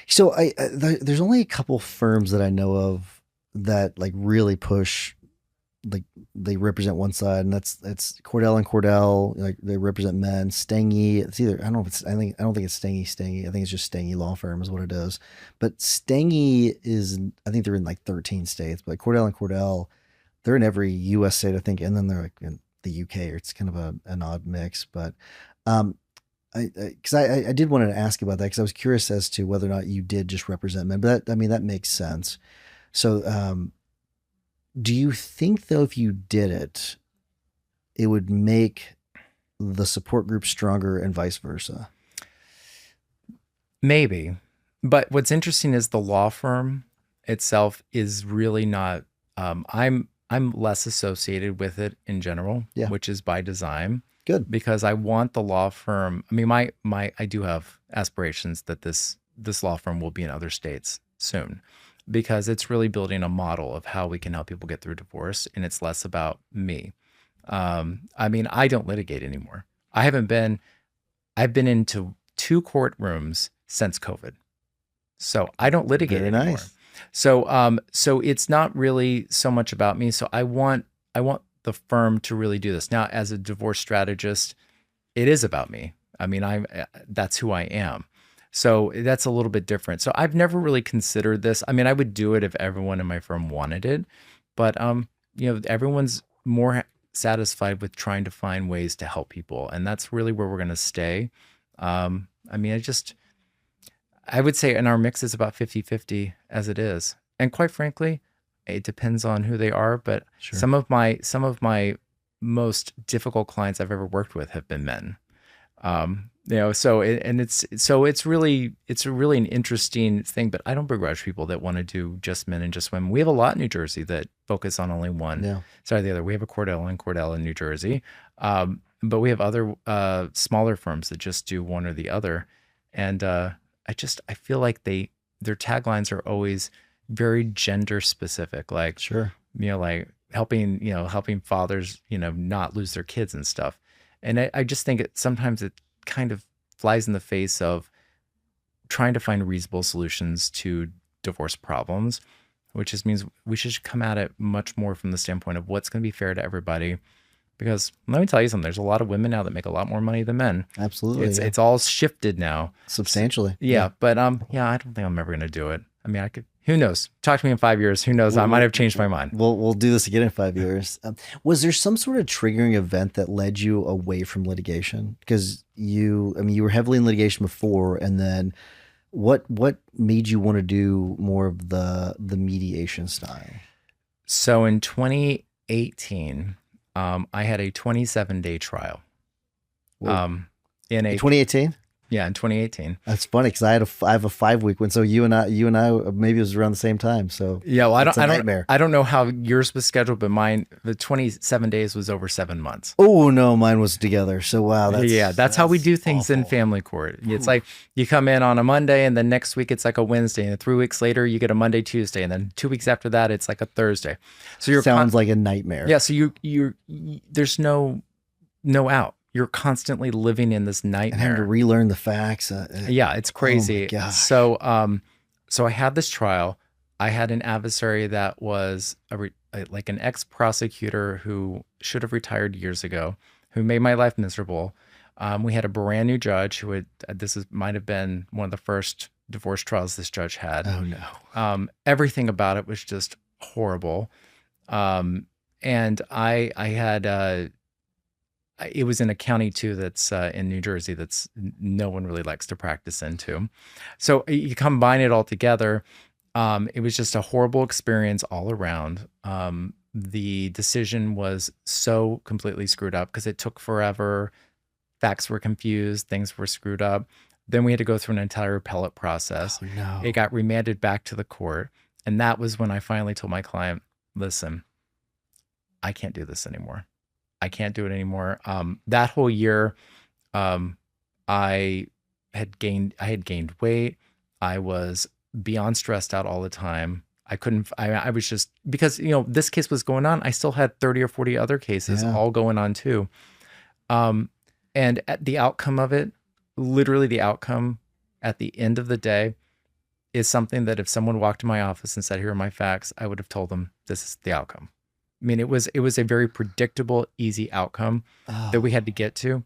So there's only a couple firms that I know of that like really push, like they represent one side, and that's Cordell and Cordell. Like they represent men. Stangy. It's either, I don't know if it's, I don't think it's Stangy. I think it's just Stangy Law Firm is what it is. But Stangy is, I think they're in like 13 states. But Cordell and Cordell, they're in every U.S. state, I think, and then they're like in the U.K. Or it's kind of an odd mix. But I did want to ask about that because I was curious as to whether or not you did just represent men. But that makes sense. So, do you think though, if you did it, it would make the support group stronger and vice versa?
Maybe. But what's interesting is the law firm itself is really not, I'm less associated with it in general, which is by design.
Good.
Because I want the law firm. I mean, I do have aspirations that this law firm will be in other states soon, because it's really building a model of how we can help people get through divorce, and it's less about me. I mean, I don't litigate anymore. I've been into 2 courtrooms since COVID, so I don't litigate
Very
anymore.
nice.
So it's not really so much about me. So I want the firm to really do this. Now, as a divorce strategist, it is about me. I mean, that's who I am. So that's a little bit different. So I've never really considered this. I mean, I would do it if everyone in my firm wanted it, but everyone's more satisfied with trying to find ways to help people, and that's really where we're going to stay. I mean, I would say in our mix is about 50-50 as it is. And quite frankly, it depends on who they are, but
Sure.
some of my most difficult clients I've ever worked with have been men. It's really an interesting thing, but I don't begrudge people that want to do just men and just women. We have a lot in New Jersey that focus on only one side or the other. We have a Cordell and Cordell in New Jersey. But we have other smaller firms that just do one or the other. And I feel like their taglines are always very gender specific, like,
Sure.
like helping fathers, not lose their kids and stuff. And I just think sometimes it kind of flies in the face of trying to find reasonable solutions to divorce problems, which just means we should come at it much more from the standpoint of what's going to be fair to everybody. Because let me tell you something, there's a lot of women now that make a lot more money than men.
Absolutely.
It's all shifted now.
Substantially.
Yeah. But I don't think I'm ever going to do it. I mean, Who knows? Talk to me in 5 years. Who knows? I might have changed my mind.
We'll do this again in 5 years. Was there some sort of triggering event that led you away from litigation? Because you were heavily in litigation before, and then what made you want to do more of the mediation style?
So in 2018, I had a 27-day trial.
In 2018?
Yeah, in 2018.
That's funny because I have a 5-week one. So you and I maybe it was around the same time. So
yeah, well,
nightmare.
I don't know how yours was scheduled, but mine, the 27 days was over 7 months.
Oh no, mine was together. So wow,
that's how we do things
awful.
in family court. It's like you come in on a Monday, and then next week it's like a Wednesday, and 3 weeks later you get a Monday, Tuesday, and then 2 weeks after that it's like a Thursday. So
sounds like a nightmare.
Yeah. So you there's no out. You're constantly living in this nightmare.
And having to relearn the facts.
Yeah, it's crazy.
Oh my gosh.
So I had this trial. I had an adversary that was like an ex-prosecutor who should have retired years ago, who made my life miserable. We had a brand new judge who might have been one of the first divorce trials this judge had.
Oh no.
Everything about it was just horrible. And I had it was in a county too that's in New Jersey that's no one really likes to practice into. So you combine it all together. It was just a horrible experience all around. The decision was so completely screwed up because it took forever. Facts were confused. Things were screwed up. Then we had to go through an entire appellate process.
Oh, no.
It got remanded back to the court. And that was when I finally told my client, listen, I can't do this anymore. I can't do it anymore. That whole year, I had gained weight. I was beyond stressed out all the time. I was just, because, this case was going on. I still had 30 or 40 other cases all going on too. And at the outcome of it, literally the outcome at the end of the day is something that if someone walked in my office and said, here are my facts, I would have told them this is the outcome. I mean, it was a very predictable, easy outcome that we had to get to.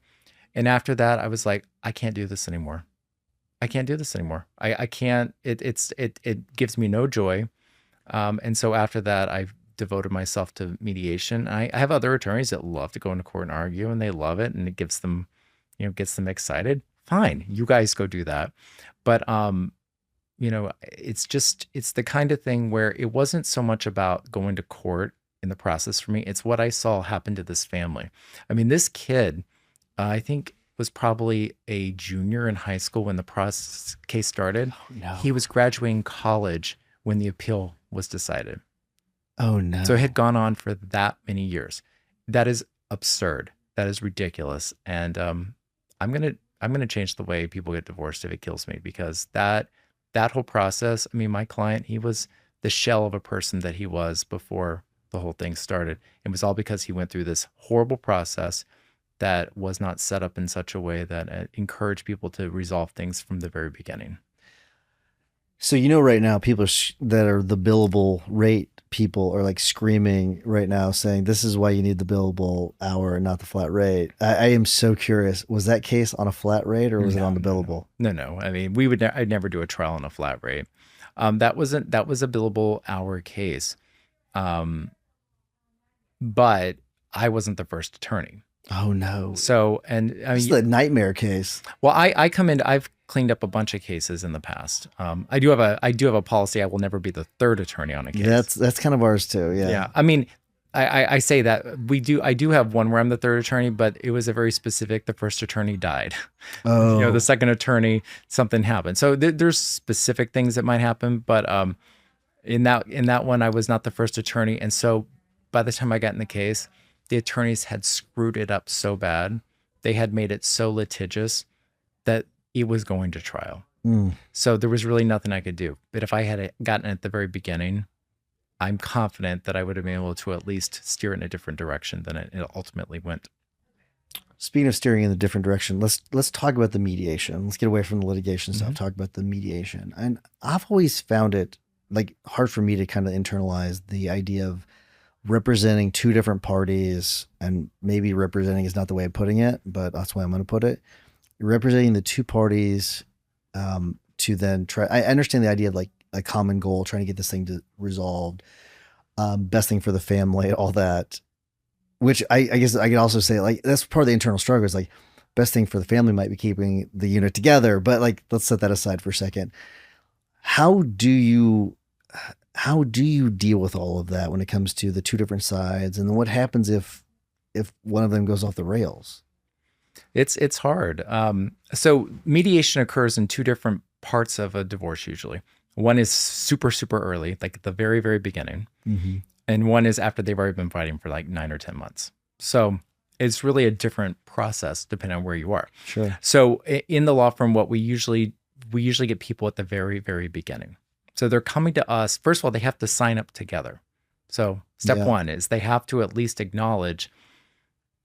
And after that, I was like, I can't do this anymore. I can't do this anymore. I can't, it gives me no joy. And so after that, I've devoted myself to mediation. I have other attorneys that love to go into court and argue, and they love it, and it gives them, gets them excited. Fine. You guys go do that. But, it's the kind of thing where it wasn't so much about going to court in the process for me. It's what I saw happen to this family. I mean, this kid, I think was probably a junior in high school when the case started.
Oh, no.
He was graduating college when the appeal was decided.
Oh no.
So it had gone on for that many years. That is absurd. That is ridiculous. And I'm gonna change the way people get divorced if it kills me, because that whole process, I mean, my client, he was the shell of a person that he was before the whole thing started. It was all because he went through this horrible process that was not set up in such a way that encouraged people to resolve things from the very beginning.
So right now, people that are the billable rate people are like screaming right now, saying this is why you need the billable hour and not the flat rate. I am so curious. Was that case on a flat rate, or was it on the billable?
No. I mean, I'd never do a trial on a flat rate. That was a billable hour case. But I wasn't the first attorney.
Oh no.
So, and I mean,
it's the nightmare case.
Well, I come in, I've cleaned up a bunch of cases in the past. I do have a policy. I will never be the third attorney on a case.
That's kind of ours too. Yeah.
Yeah. I mean, I say that I do have one where I'm the third attorney, but it was a very specific, the first attorney died.
Oh.
The second attorney, something happened. So there's specific things that might happen, but in that one, I was not the first attorney. And so by the time I got in the case, the attorneys had screwed it up so bad. They had made it so litigious that it was going to trial. So there was really nothing I could do. But if I had gotten it at the very beginning, I'm confident that I would have been able to at least steer it in a different direction than it ultimately went.
Speaking of steering in a different direction, let's talk about the mediation. Let's get away from the litigation stuff. Talk about the mediation. And I've always found it like hard for me to kind of internalize the idea of representing two different parties, and maybe representing is not the way of putting it, but that's the way I'm going to put it. You're representing the two parties to then try. I understand the idea of like a common goal, trying to get this thing to resolved, best thing for the family, all that. Which I guess I could also say, like, that's part of the internal struggle is like, best thing for the family might be keeping the unit together, but like, let's set that aside for a second. How do you deal with all of that when it comes to the two different sides, and then what happens if one of them goes off the rails?
It's hard. So mediation occurs in two different parts of a divorce usually. One is super, super early, like at the very, very beginning.
Mm-hmm.
And one is after they've already been fighting for like 9 or 10 months. So it's really a different process depending on where you are.
Sure.
So in the law firm, what we usually get people at the very, very beginning. So they're coming to us. First of all, they have to sign up together. So step one is they have to at least acknowledge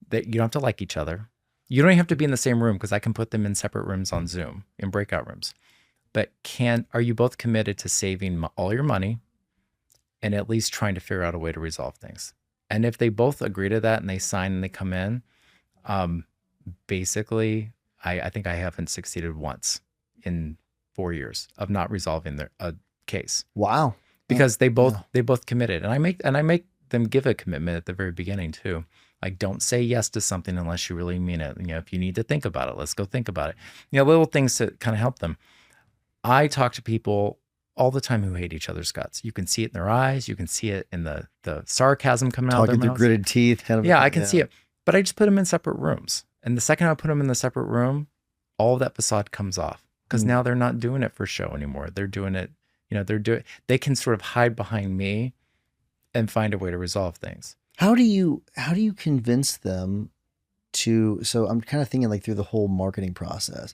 that you don't have to like each other. You don't even have to be in the same room because I can put them in separate rooms on Zoom, in breakout rooms. But are you both committed to saving all your money and at least trying to figure out a way to resolve things? And if they both agree to that and they sign and they come in, basically, I think I haven't succeeded once in 4 years of not resolving a case.
Wow.
Because they both committed, and I make them give a commitment at the very beginning too. Like, don't say yes to something unless you really mean it. You know, if you need to think about it, let's go think about it. You know, little things to kind of help them. I talk to people all the time who hate each other's guts. You can see it in their eyes. You can see it in the sarcasm coming out of their mouths.
Talking through gritted teeth, kind of.
Yeah, I can see it. But I just put them in separate rooms. And the second I put them in the separate room, all of that facade comes off. Because now they're not doing it for show anymore. They're doing it, you know, they can sort of hide behind me and find a way to resolve things.
How do you convince them to, so I'm kind of thinking like through the whole marketing process.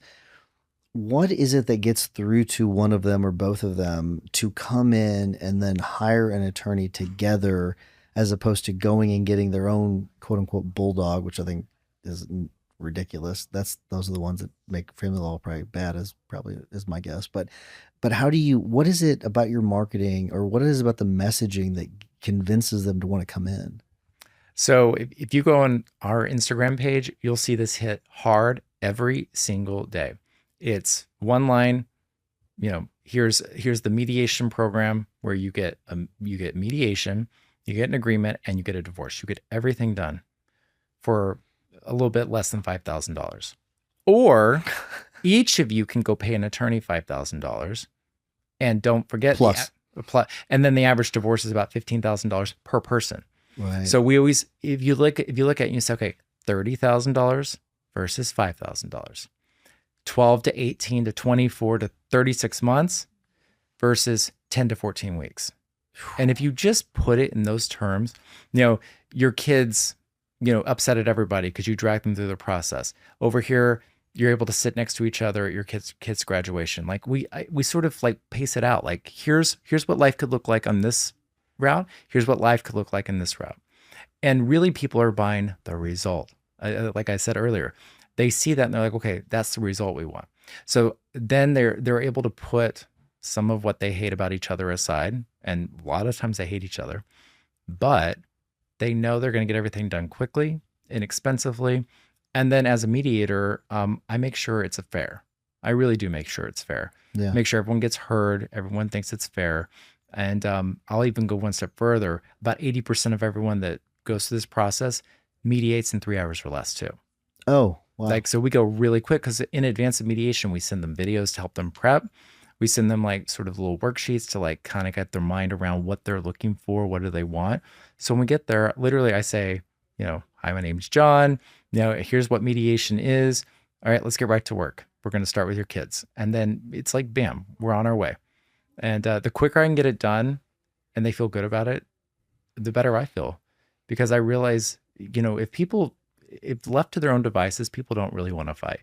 What is it that gets through to one of them or both of them to come in and then hire an attorney together, as opposed to going and getting their own quote unquote bulldog, which I think is ridiculous. Those are the ones that make family law probably bad, is my guess. But what is it about your marketing, or what is it about the messaging that convinces them to want to come in?
So if you go on our Instagram page, you'll see this hit hard every single day. It's one line, you know, here's the mediation program where you get mediation, you get an agreement, and you get a divorce. You get everything done for a little bit less than $5,000. Or each of you can go pay an attorney $5,000, and don't forget
Plus.
And then the average divorce is about $15,000 per person.
Right.
So we always, if you look at it and you say, okay, $30,000 versus $5,000, 12 to 18 to 24 to 36 months versus 10 to 14 weeks. And if you just put it in those terms, you know, your kids, you know, upset at everybody because you drag them through the process. Over here, you're able to sit next to each other at your kids' graduation. Like we sort of like pace it out. Like here's what life could look like on this route. Here's what life could look like in this route. And really, people are buying the result. Like I said earlier, they see that and they're like, okay, that's the result we want. So then they're able to put some of what they hate about each other aside. And a lot of times they hate each other, but they know they're going to get everything done quickly, inexpensively. And then as a mediator, I make sure it's fair. I really do make sure it's fair.
Yeah.
Make sure everyone gets heard. Everyone thinks it's fair. And I'll even go one step further. About 80% of everyone that goes through this process mediates in 3 hours or less too.
Oh, wow.
Like, so we go really quick because in advance of mediation, we send them videos to help them prep. We send them like sort of little worksheets to like kind of get their mind around what they're looking for. What do they want? So when we get there, literally I say, you know, hi, my name's John. You know, here's what mediation is. All right, let's get right to work. We're going to start with your kids. And then it's like, bam, we're on our way. And the quicker I can get it done and they feel good about it, the better I feel. Because I realize, you know, if left to their own devices, people don't really want to fight.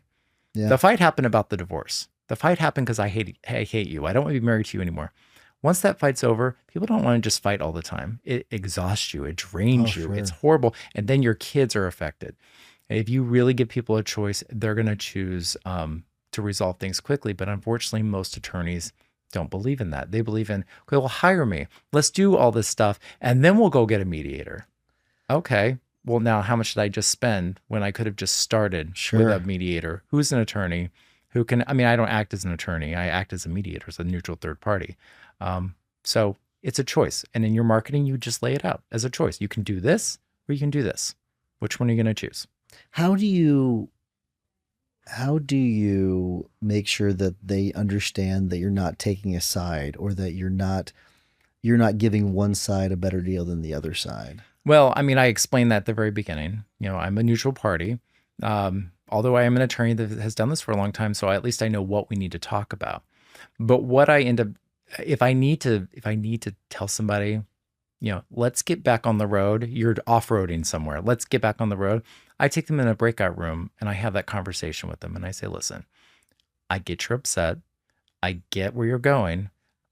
Yeah. The fight happened about the divorce. The fight happened because I hate you. I don't want to be married to you anymore. Once that fight's over, people don't want to just fight all the time. It exhausts you. It drains you. Sure. It's horrible. And then your kids are affected. If you really give people a choice, they're going to choose to resolve things quickly. But unfortunately, most attorneys don't believe in that. They believe in, okay, well, hire me. Let's do all this stuff. And then we'll go get a mediator. Okay. Well, now how much did I just spend when I could have just started with a mediator who's an attorney who can, I mean, I don't act as an attorney. I act as a mediator, as a neutral third party. So it's a choice. And in your marketing, you just lay it out as a choice. You can do this or you can do this. Which one are you going to choose?
How do you make sure that they understand that you're not taking a side, or that you're not giving one side a better deal than the other side?
Well, I mean, I explained that at the very beginning. I'm a neutral party. Although I am an attorney that has done this for a long time, so at least I know what we need to talk about. But what I end up, if I need to tell somebody, let's get back on the road. You're off-roading somewhere. Let's get back on the road. I take them in a breakout room and I have that conversation with them and I say, listen, I get you're upset. I get where you're going,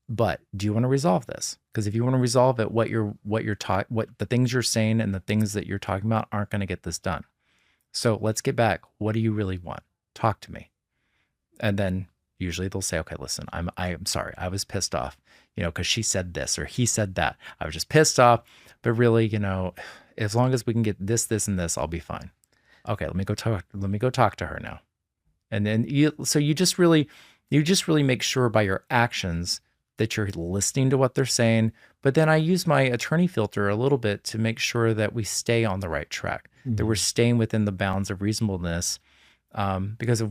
but do you want to resolve this? Because if you want to resolve it, what the things you're saying and the things that you're talking about aren't going to get this done. So let's get back. What do you really want? Talk to me. And then usually they'll say, okay, listen, I'm sorry. I was pissed off, because she said this or he said that. I was just pissed off, but really, as long as we can get this, this, and this, I'll be fine. Okay, let me go talk to her now. And then you just really make sure by your actions that you're listening to what they're saying. But then I use my attorney filter a little bit to make sure that we stay on the right track, that we're staying within the bounds of reasonableness. Because if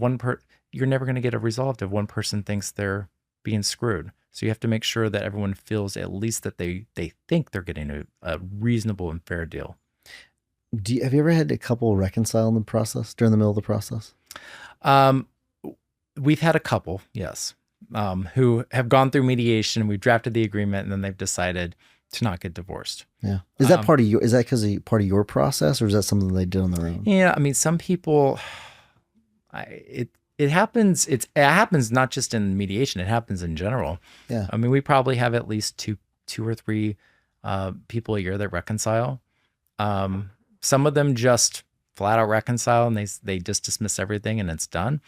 you're never going to get it resolved if one person thinks they're being screwed. So you have to make sure that everyone feels at least that they think they're getting a reasonable and fair deal.
Have you ever had a couple reconcile in the process, during the middle of the process?
We've had a couple, yes, who have gone through mediation. We've drafted the agreement, and then they've decided to not get divorced.
Yeah. Is that part of your process, or is that something they did on their own?
Yeah. I mean, some people, it happens. It happens not just in mediation. It happens in general.
Yeah.
I mean, we probably have at least two or three people a year that reconcile. Some of them just flat out reconcile and they just dismiss everything and it's done.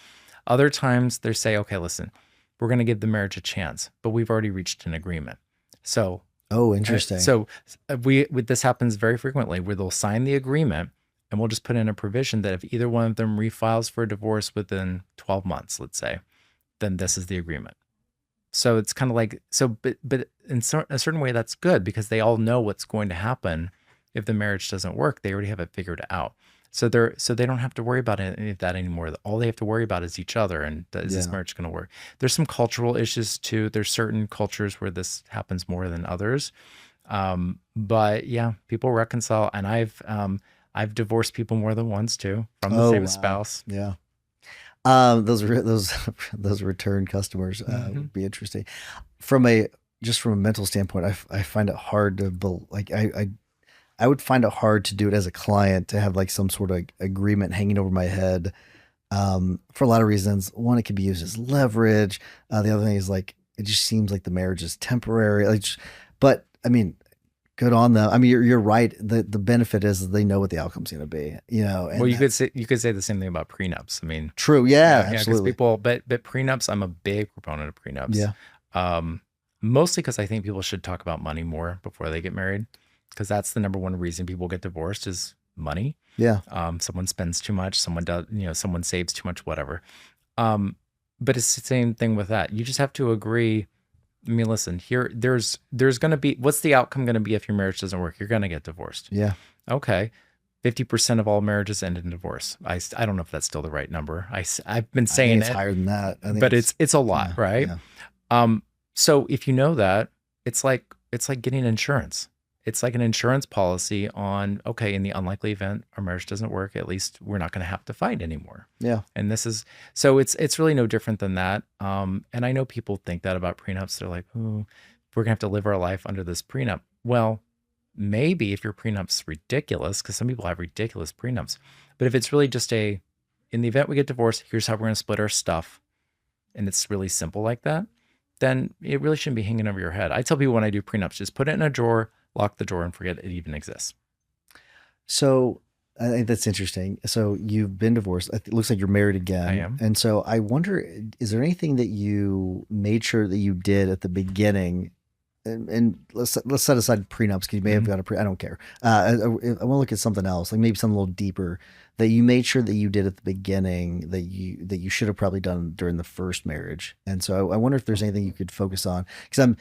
Other times they say, okay, listen, we're going to give the marriage a chance, but we've already reached an agreement. So,
oh, interesting.
This happens very frequently where they'll sign the agreement and we'll just put in a provision that if either one of them refiles for a divorce within 12 months, let's say, then this is the agreement. So it's kind of like, but in a certain way that's good because they all know what's going to happen if the marriage doesn't work. They already have it figured out. So they don't have to worry about any of that anymore. All they have to worry about is each other and is this marriage going to work? There's some cultural issues too. There's certain cultures where this happens more than others. But yeah, people reconcile, and I've divorced people more than once too from the same spouse.
Yeah. Those return customers would be interesting. From a mental standpoint, I find it hard to I would find it hard to do it as a client, to have like some sort of agreement hanging over my head, for a lot of reasons. One, it could be used as leverage. The other thing is like, it just seems like the marriage is temporary. But I mean, good on them. I mean, you're right. The benefit is that they know what the outcome's going to be, And
well, you could say the same thing about prenups. I mean,
true. Yeah, absolutely.
But prenups, I'm a big proponent of prenups.
Yeah.
Mostly because I think people should talk about money more before they get married. Because that's the number one reason people get divorced is money.
Yeah.
Someone spends too much, someone does, someone saves too much, whatever. But it's the same thing with that. You just have to agree. I mean, listen, there's going to be, what's the outcome going to be if your marriage doesn't work? You're going to get divorced.
Yeah.
Okay. 50% of all marriages end in divorce. I don't know if that's still the right number. I've been saying
it's higher than that.
But it's a lot, right? Yeah. So if you know that, it's like getting insurance. It's like an insurance policy on, okay, in the unlikely event our marriage doesn't work, at least we're not going to have to fight anymore.
Yeah.
And it's really no different than that. And I know people think that about prenups. They're like, oh, we're going to have to live our life under this prenup. Well, maybe if your prenup's ridiculous, because some people have ridiculous prenups, but if it's really just in the event we get divorced, here's how we're going to split our stuff, and it's really simple like that, then it really shouldn't be hanging over your head. I tell people when I do prenups, just put it in a drawer, lock the drawer, and forget it even exists.
So I think that's interesting. So you've been divorced. It looks like you're married again.
I am.
And so I wonder, is there anything that you made sure that you did at the beginning? And let's set aside prenups, because you may have got I don't care. I want to look at something else, like maybe something a little deeper that you made sure that you did at the beginning that you should have probably done during the first marriage. And so I wonder if there's anything you could focus on, because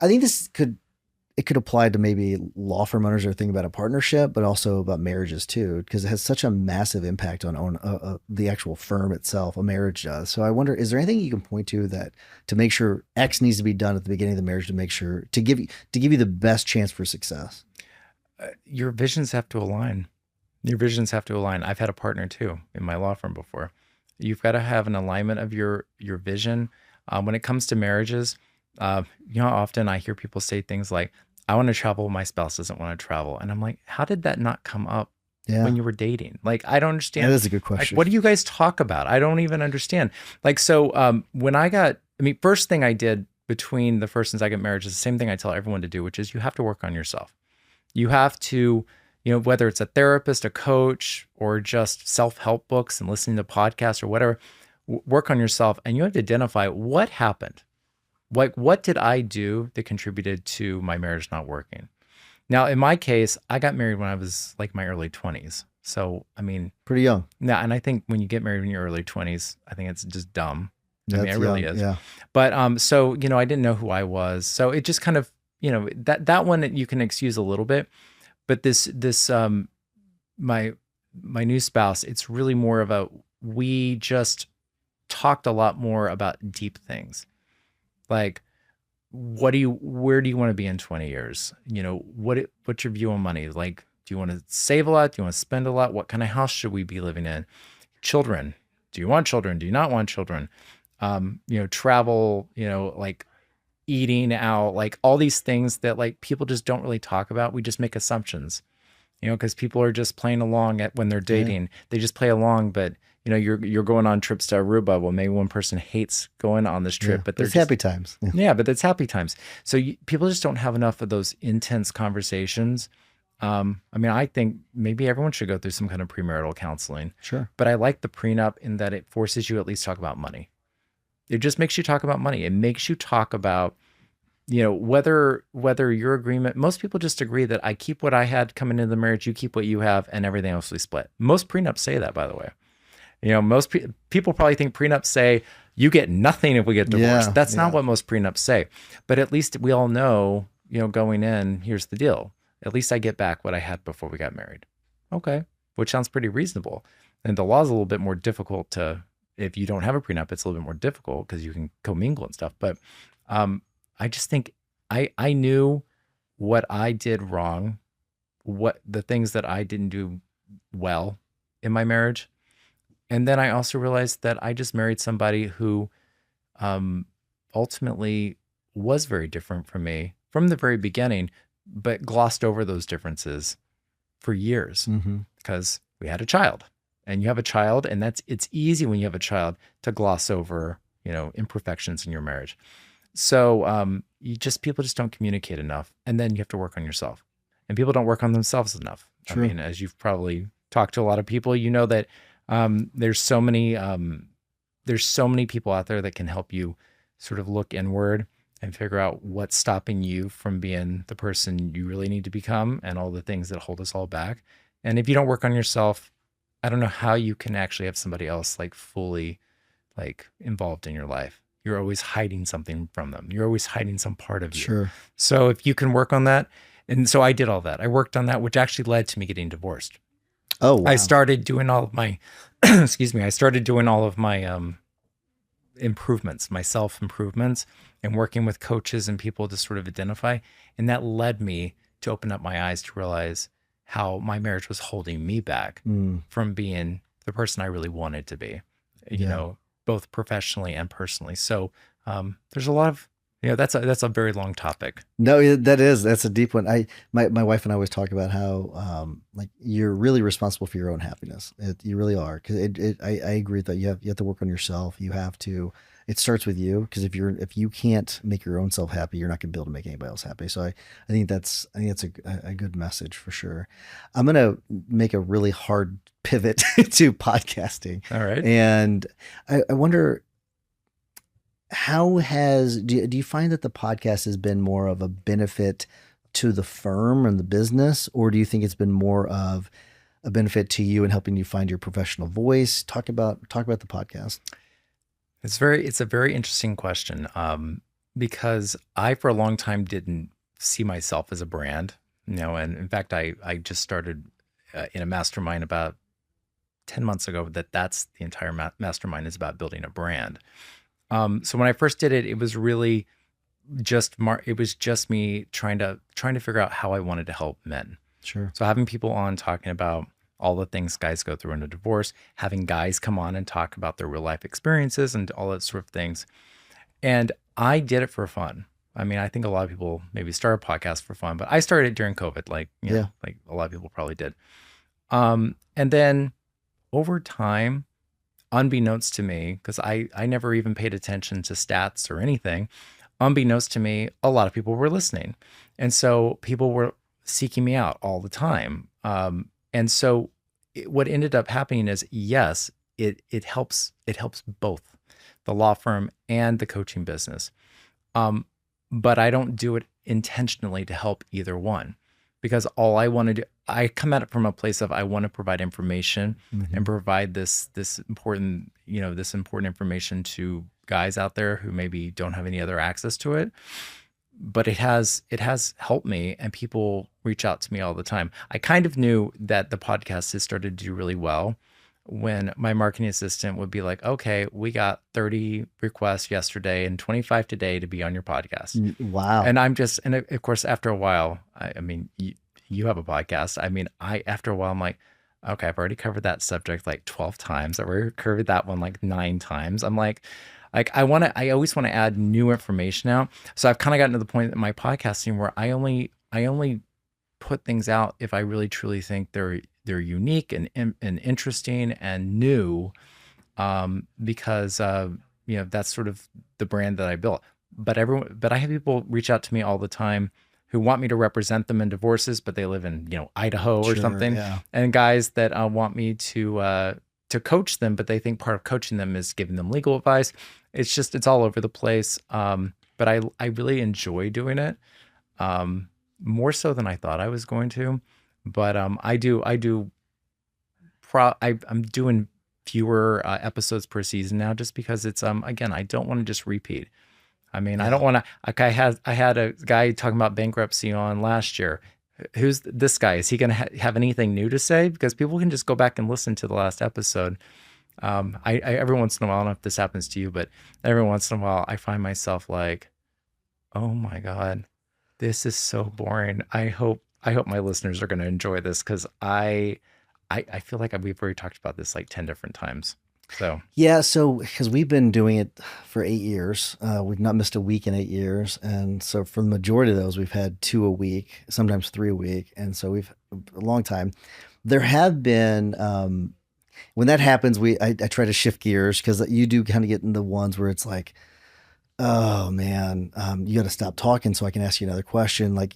I think it could apply to maybe law firm owners that are thinking about a partnership, but also about marriages too, because it has such a massive impact on the actual firm itself. A marriage does. So I wonder, is there anything you can point to that to make sure X needs to be done at the beginning of the marriage to make sure to give you the best chance for success?
Your visions have to align. Your visions have to align. I've had a partner too in my law firm before. You've got to have an alignment of your vision. When it comes to marriages, often I hear people say things like, I want to travel, my spouse doesn't want to travel. And I'm like, how did that not come up when you were dating? Like, I don't understand.
That is a good question.
Like, what do you guys talk about? I don't even understand. Like, so first thing I did between the first and second marriage is the same thing I tell everyone to do, which is you have to work on yourself. You have to, whether it's a therapist, a coach, or just self-help books and listening to podcasts or whatever, work on yourself. And you have to identify what happened. Like, what did I do that contributed to my marriage not working? Now, in my case, I got married when I was like my early 20s. So, I mean,
pretty young.
Yeah. And I think when you get married in your early 20s, I think it's just dumb. It really is.
Yeah.
But, so, I didn't know who I was. So it just kind of, that one you can excuse a little bit, but my new spouse, it's really more of we just talked a lot more about deep things. Like, where do you want to be in 20 years? What's your view on money? Like, do you want to save a lot? Do you want to spend a lot? What kind of house should we be living in? Children. Do you want children? Do you not want children? Travel, like eating out, like all these things that like people just don't really talk about. We just make assumptions, because people are just playing along when they're dating. Yeah. They just play along, but you're going on trips to Aruba. Well, maybe one person hates going on this trip, but
it's happy times.
Yeah, but it's happy times. So people just don't have enough of those intense conversations. I think maybe everyone should go through some kind of premarital counseling.
Sure.
But I like the prenup in that it forces you at least talk about money. It just makes you talk about money. It makes you talk about, whether your agreement, most people just agree that I keep what I had coming into the marriage, you keep what you have, and everything else we split. Most prenups say that, by the way. Most people probably think prenups say you get nothing if we get divorced. That's not what most prenups say. But at least we all know, going in, here's the deal. At least I get back what I had before we got married. Okay. Which sounds pretty reasonable. And the law is a little bit more difficult if you don't have a prenup, it's a little bit more difficult because you can commingle and stuff. But I just think I knew what I did wrong, what the things that I didn't do well in my marriage. And then I also realized that I just married somebody who ultimately was very different from me from the very beginning, but glossed over those differences for years because we had a child. And you have a child, and it's easy when you have a child to gloss over, imperfections in your marriage. So people just don't communicate enough. And then you have to work on yourself. And people don't work on themselves enough. True. I mean, as you've probably talked to a lot of people, that there's so many people out there that can help you sort of look inward and figure out what's stopping you from being the person you really need to become and all the things that hold us all back. And if you don't work on yourself, I don't know how you can actually have somebody else like fully like involved in your life. You're always hiding something from them. You're always hiding some part of you.
Sure.
So if you can work on that. And so I did all that. I worked on that, which actually led to me getting divorced.
Oh, wow.
I started doing all of my, I started doing all of my improvements, my self-improvements, and working with coaches and people to sort of identify. And that led me to open up my eyes to realize how my marriage was holding me back from being the person I really wanted to be, both professionally and personally. So there's a lot of, that's a very long topic.
No, that's a deep one. My wife and I always talk about how like you're really responsible for your own happiness. You really are. Cause I agree that you have to work on yourself. You have to, it starts with you. Cause if you can't make your own self happy, you're not gonna be able to make anybody else happy. So I think that's a good message for sure. I'm going to make a really hard pivot to podcasting.
All right.
And I wonder, do you find that the podcast has been more of a benefit to the firm and the business, or do you think it's been more of a benefit to you in helping you find your professional voice? Talk about the podcast.
It's a very interesting question. because I, for a long time, didn't see myself as a brand, and in fact, I just started in a mastermind about 10 months ago that's the entire mastermind is about building a brand. So when I first did it, it was really it was just me trying to figure out how I wanted to help men.
Sure.
So having people on talking about all the things guys go through in a divorce, having guys come on and talk about their real life experiences and all that sort of things. And I did it for fun. I mean, I think a lot of people maybe start a podcast for fun, but I started it during COVID, like, like a lot of people probably did. And then over time, unbeknownst to me, because I never even paid attention to stats or anything, unbeknownst to me, a lot of people were listening. And so people were seeking me out all the time. And so what ended up happening is, yes, it helps both the law firm and the coaching business. But I don't do it intentionally to help either one, because all I want to do, I come at it from a place of I want to provide information and provide this important, this important information to guys out there who maybe don't have any other access to it. But it has helped me, and people reach out to me all the time. I kind of knew that the podcast has started to do really well when my marketing assistant would be like, okay, we got 30 requests yesterday and 25 today to be on your podcast.
Wow.
And and of course, after a while, I mean, you have a podcast. I mean, after a while, I'm like, okay, I've already covered that subject like 12 times. I've already covered that one like 9 times. I'm like I always want to add new information out. So I've kind of gotten to the point in my podcasting where I only put things out if I really truly think they're unique and interesting and new, because that's sort of the brand that I built. But I have people reach out to me all the time who want me to represent them in divorces, but they live in Idaho or something, and guys that want me to coach them, but they think part of coaching them is giving them legal advice. It's all over the place. But I really enjoy doing it, more so than I thought I was going to. But I'm doing fewer episodes per season now, just because it's again, I don't want to just repeat. I mean, I don't want to. Like I had a guy talking about bankruptcy on last year. Who's this guy? Is he going to have anything new to say? Because people can just go back and listen to the last episode. I every once in a while, I don't know if this happens to you, but every once in a while, I find myself like, oh my God, this is so boring. I hope my listeners are going to enjoy this, because I feel like we've already talked about this like 10 different times. So
because we've been doing it for 8 years, we've not missed a week in 8 years, and so for the majority of those, we've had 2 a week, sometimes 3 a week, and so we've a long time. There have been when that happens, I try to shift gears, because you do kind of get in the ones where it's like, oh man, you got to stop talking so I can ask you another question. Like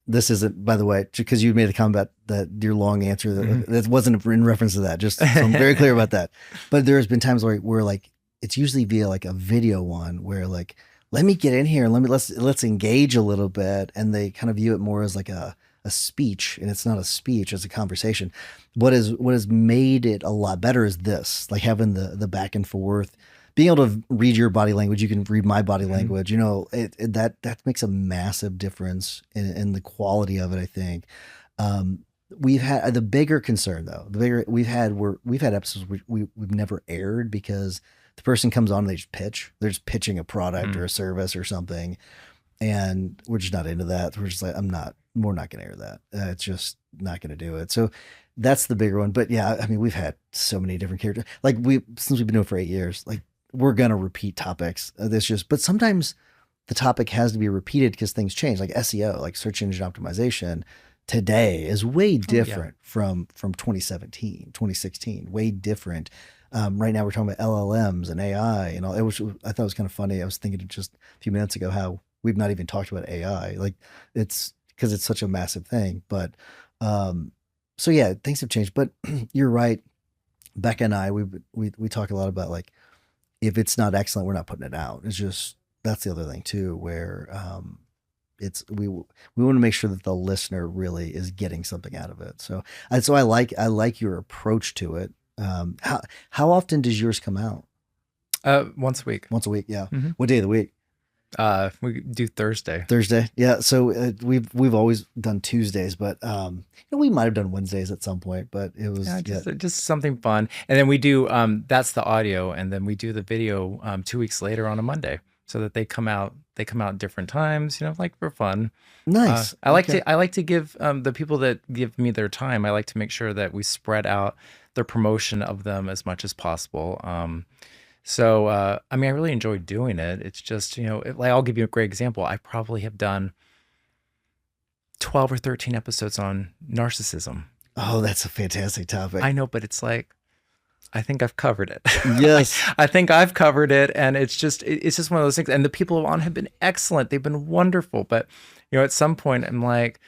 this isn't, by the way, because you made a comment that your long answer that wasn't in reference to that. Just so I'm very clear about that. But there's been times where like it's usually via like a video one where like, let me get in here and let's engage a little bit, and they kind of view it more as like a speech, and it's not a speech, it's a conversation. What has made it a lot better is this, like having the back and forth, being able to read your body language. You can read my body language, that makes a massive difference in the quality of it. I think, we've had the bigger concern though, we've had episodes we've never aired, because the person comes on and they're just pitching a product or a service or something. And we're just not into that. We're just like, we're not going to air that. It's just not going to do it. So that's the bigger one. But yeah, I mean, we've had so many different characters. Like since we've been doing it for 8 years, like we're going to repeat topics. But sometimes the topic has to be repeated because things change, like SEO, like search engine optimization today is way different from 2017, 2016, way different. Right now we're talking about LLMs and AI and all. I thought it was kind of funny. I was thinking just a few minutes ago how we've not even talked about AI. Like it's because it's such a massive thing. But so yeah, things have changed. But you're right. Becca and I, we talk a lot about like, if it's not excellent, we're not putting it out. It's just, that's the other thing too, where we want to make sure that the listener really is getting something out of it. So I like your approach to it. How often does yours come out?
Once a week.
Once a week, yeah.
Mm-hmm.
What day of the week?
We do Thursday.
Thursday. Yeah. So we've always done Tuesdays, but we might have done Wednesdays at some point, but it
Yeah,
was yeah.
just something fun. And then we do that's the audio, and then we do the video 2 weeks later on a Monday, so that they come out different times, like for fun.
Nice.
I like
Okay.
to give the people that give me their time, I like to make sure that we spread out the promotion of them as much as possible. I mean, I really enjoy doing it. It's just, like I'll give you a great example. I probably have done 12 or 13 episodes on narcissism.
Oh, that's a fantastic topic.
I know, but it's like I think I've covered it. I,
Yes.
I think I've covered it, and it's just one of those things. And the people on have been excellent; they've been wonderful. But at some point, I'm like,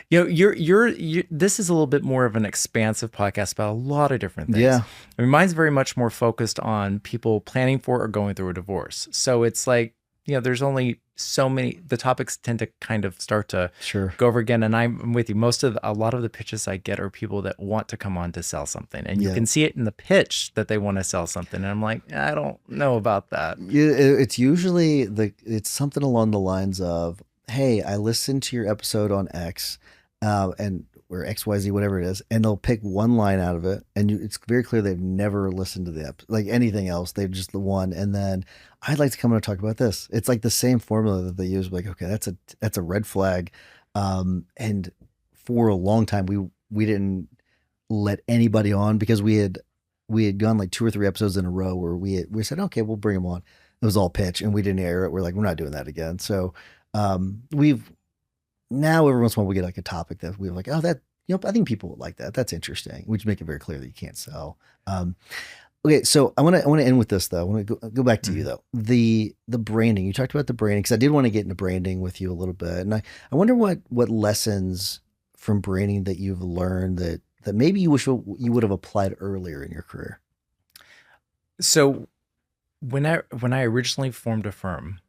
you're this is a little bit more of an expansive podcast about a lot of different things.
Yeah.
I mean, mine's very much more focused on people planning for or going through a divorce. So it's like, there's only so many. The topics tend to kind of start to
Sure.
go over again. And I'm with you. A lot of the pitches I get are people that want to come on to sell something, and you
Yeah.
can see it in the pitch that they want to sell something. And I'm like, I don't know about that.
Yeah, it's usually it's something along the lines of, "Hey, I listened to your episode on X, and or XYZ, whatever it is," and they'll pick one line out of it, and it's very clear they've never listened to like anything else. They've just the one, and then I'd like to come on and talk about this. It's like the same formula that they use. Like, okay, that's a red flag, and for a long time we didn't let anybody on because we had gone like two or three episodes in a row where we said, okay, we'll bring them on. It was all pitch and we didn't air it. We're like, we're not doing that again. So we've now every once in a while we get like a topic that we're like, oh, that, I think people would like that. That's interesting. We just make it very clear that you can't sell. Okay, so I want to end with this though. I want to go back to you though. The branding. You talked about the branding because I did want to get into branding with you a little bit, and I wonder what lessons from branding that you've learned that maybe you wish you would have applied earlier in your career.
So when I originally formed a firm,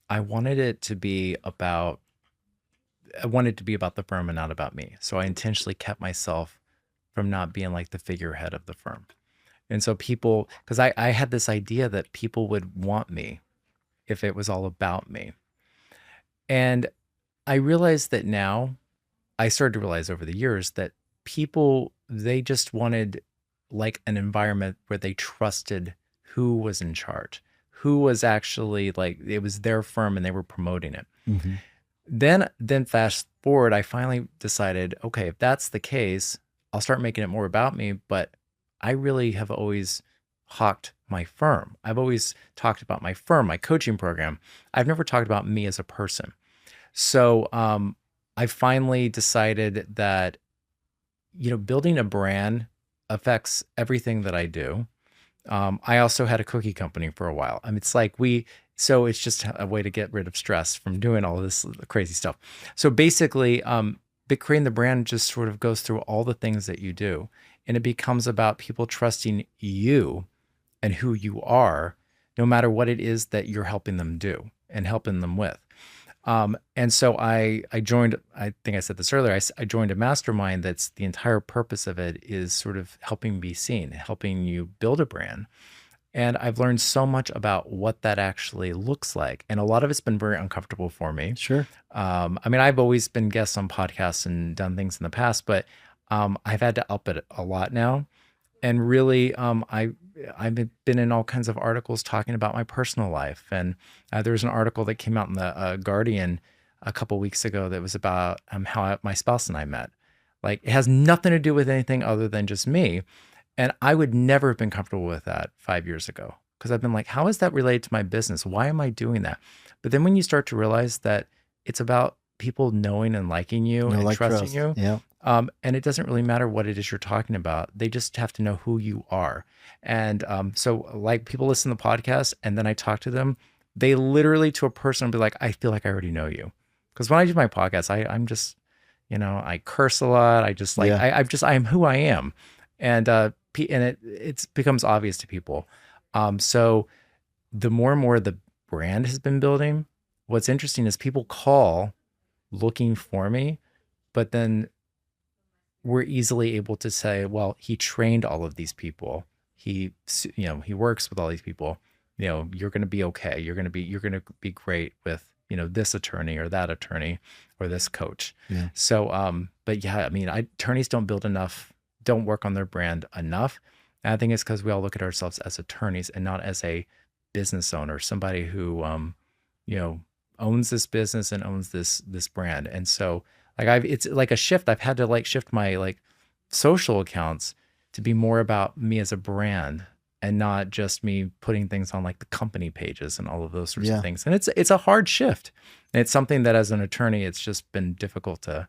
I wanted it to be about I wanted it to be about the firm and not about me. So I intentionally kept myself from not being like the figurehead of the firm. And so people, because I had this idea that people would want me if it was all about me. And I realized that now, I started to realize over the years that people, they just wanted like an environment where they trusted who was in charge, who was actually like, it was their firm and they were promoting it.
Mm-hmm.
Then fast forward, I finally decided, okay, if that's the case, I'll start making it more about me. But I really have always hawked my firm. I've always talked about my firm, my coaching program. I've never talked about me as a person. So I finally decided that, building a brand affects everything that I do. I also had a cookie company for a while. I mean, so it's just a way to get rid of stress from doing all this crazy stuff. So basically, but creating the brand just sort of goes through all the things that you do. And it becomes about people trusting you and who you are, no matter what it is that you're helping them do and helping them with. And so I joined, I think I said this earlier, I joined a mastermind that's the entire purpose of it is sort of helping be seen, helping you build a brand. And I've learned so much about what that actually looks like. And a lot of it's been very uncomfortable for me.
Sure.
I mean, I've always been guests on podcasts and done things in the past, but I've had to up it a lot now. And really, I've been in all kinds of articles talking about my personal life. And there was an article that came out in the Guardian a couple weeks ago that was about how my spouse and I met. Like, it has nothing to do with anything other than just me. And I would never have been comfortable with that 5 years ago because I've been like, how is that related to my business? Why am I doing that? But then when you start to realize that it's about people knowing and liking you and
Like
trusting
trust.
you,
Yeah.
and it doesn't really matter what it is you're talking about. They just have to know who you are. And so like people listen to the podcast and then I talk to them, they literally to a person will be like, I feel like I already know you. Because when I do my podcast, I'm just, I curse a lot. I just like,
Yeah.
I am who I am. And it becomes obvious to people. So the more and more the brand has been building, what's interesting is people call looking for me, but then we're easily able to say, well, he trained all of these people. He works with all these people. You're going to be okay. You're going to be great with this attorney or that attorney or this coach.
Yeah.
So, but yeah, I mean, attorneys don't work on their brand enough. And I think it's because we all look at ourselves as attorneys and not as a business owner, somebody who, you know, owns this business and owns this brand. And so, like, it's like a shift. I've had to like shift my like social accounts to be more about me as a brand and not just me putting things on like the company pages and all of those sorts of things. And it's a hard shift. And it's something that as an attorney, it's just been difficult to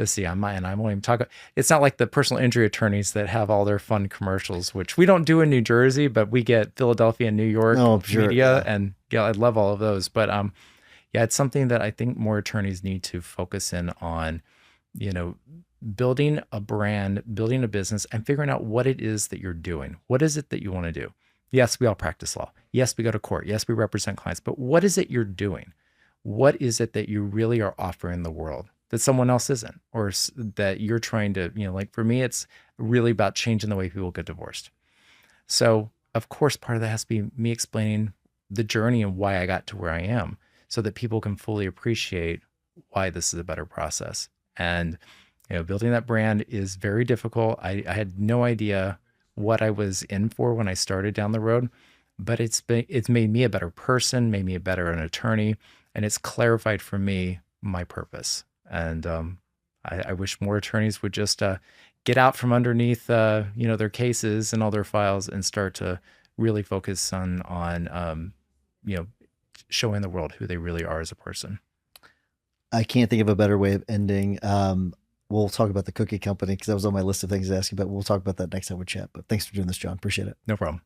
see. I won't even talk. It's not like the personal injury attorneys that have all their fun commercials, which we don't do in New Jersey, but we get Philadelphia and New York media, and I love all of those. But yeah, it's something that I think more attorneys need to focus in on, building a brand, building a business, and figuring out what it is that you're doing. What is it that you want to do? Yes, we all practice law. Yes, we go to court. Yes, we represent clients. But what is it you're doing? What is it that you really are offering the world that someone else isn't, or that you're trying to, like for me, it's really about changing the way people get divorced. So of course, part of that has to be me explaining the journey and why I got to where I am so that people can fully appreciate why this is a better process. And, building that brand is very difficult. I had no idea what I was in for when I started down the road, but it's made me a better person, made me a better an attorney, and it's clarified for me my purpose. And I wish more attorneys would just get out from underneath their cases and all their files and start to really focus on showing the world who they really are as a person.
I can't think of a better way of ending. We'll talk about the cookie company because that was on my list of things to ask you about. We'll talk about that next time we chat. But thanks for doing this, John. Appreciate it.
No problem.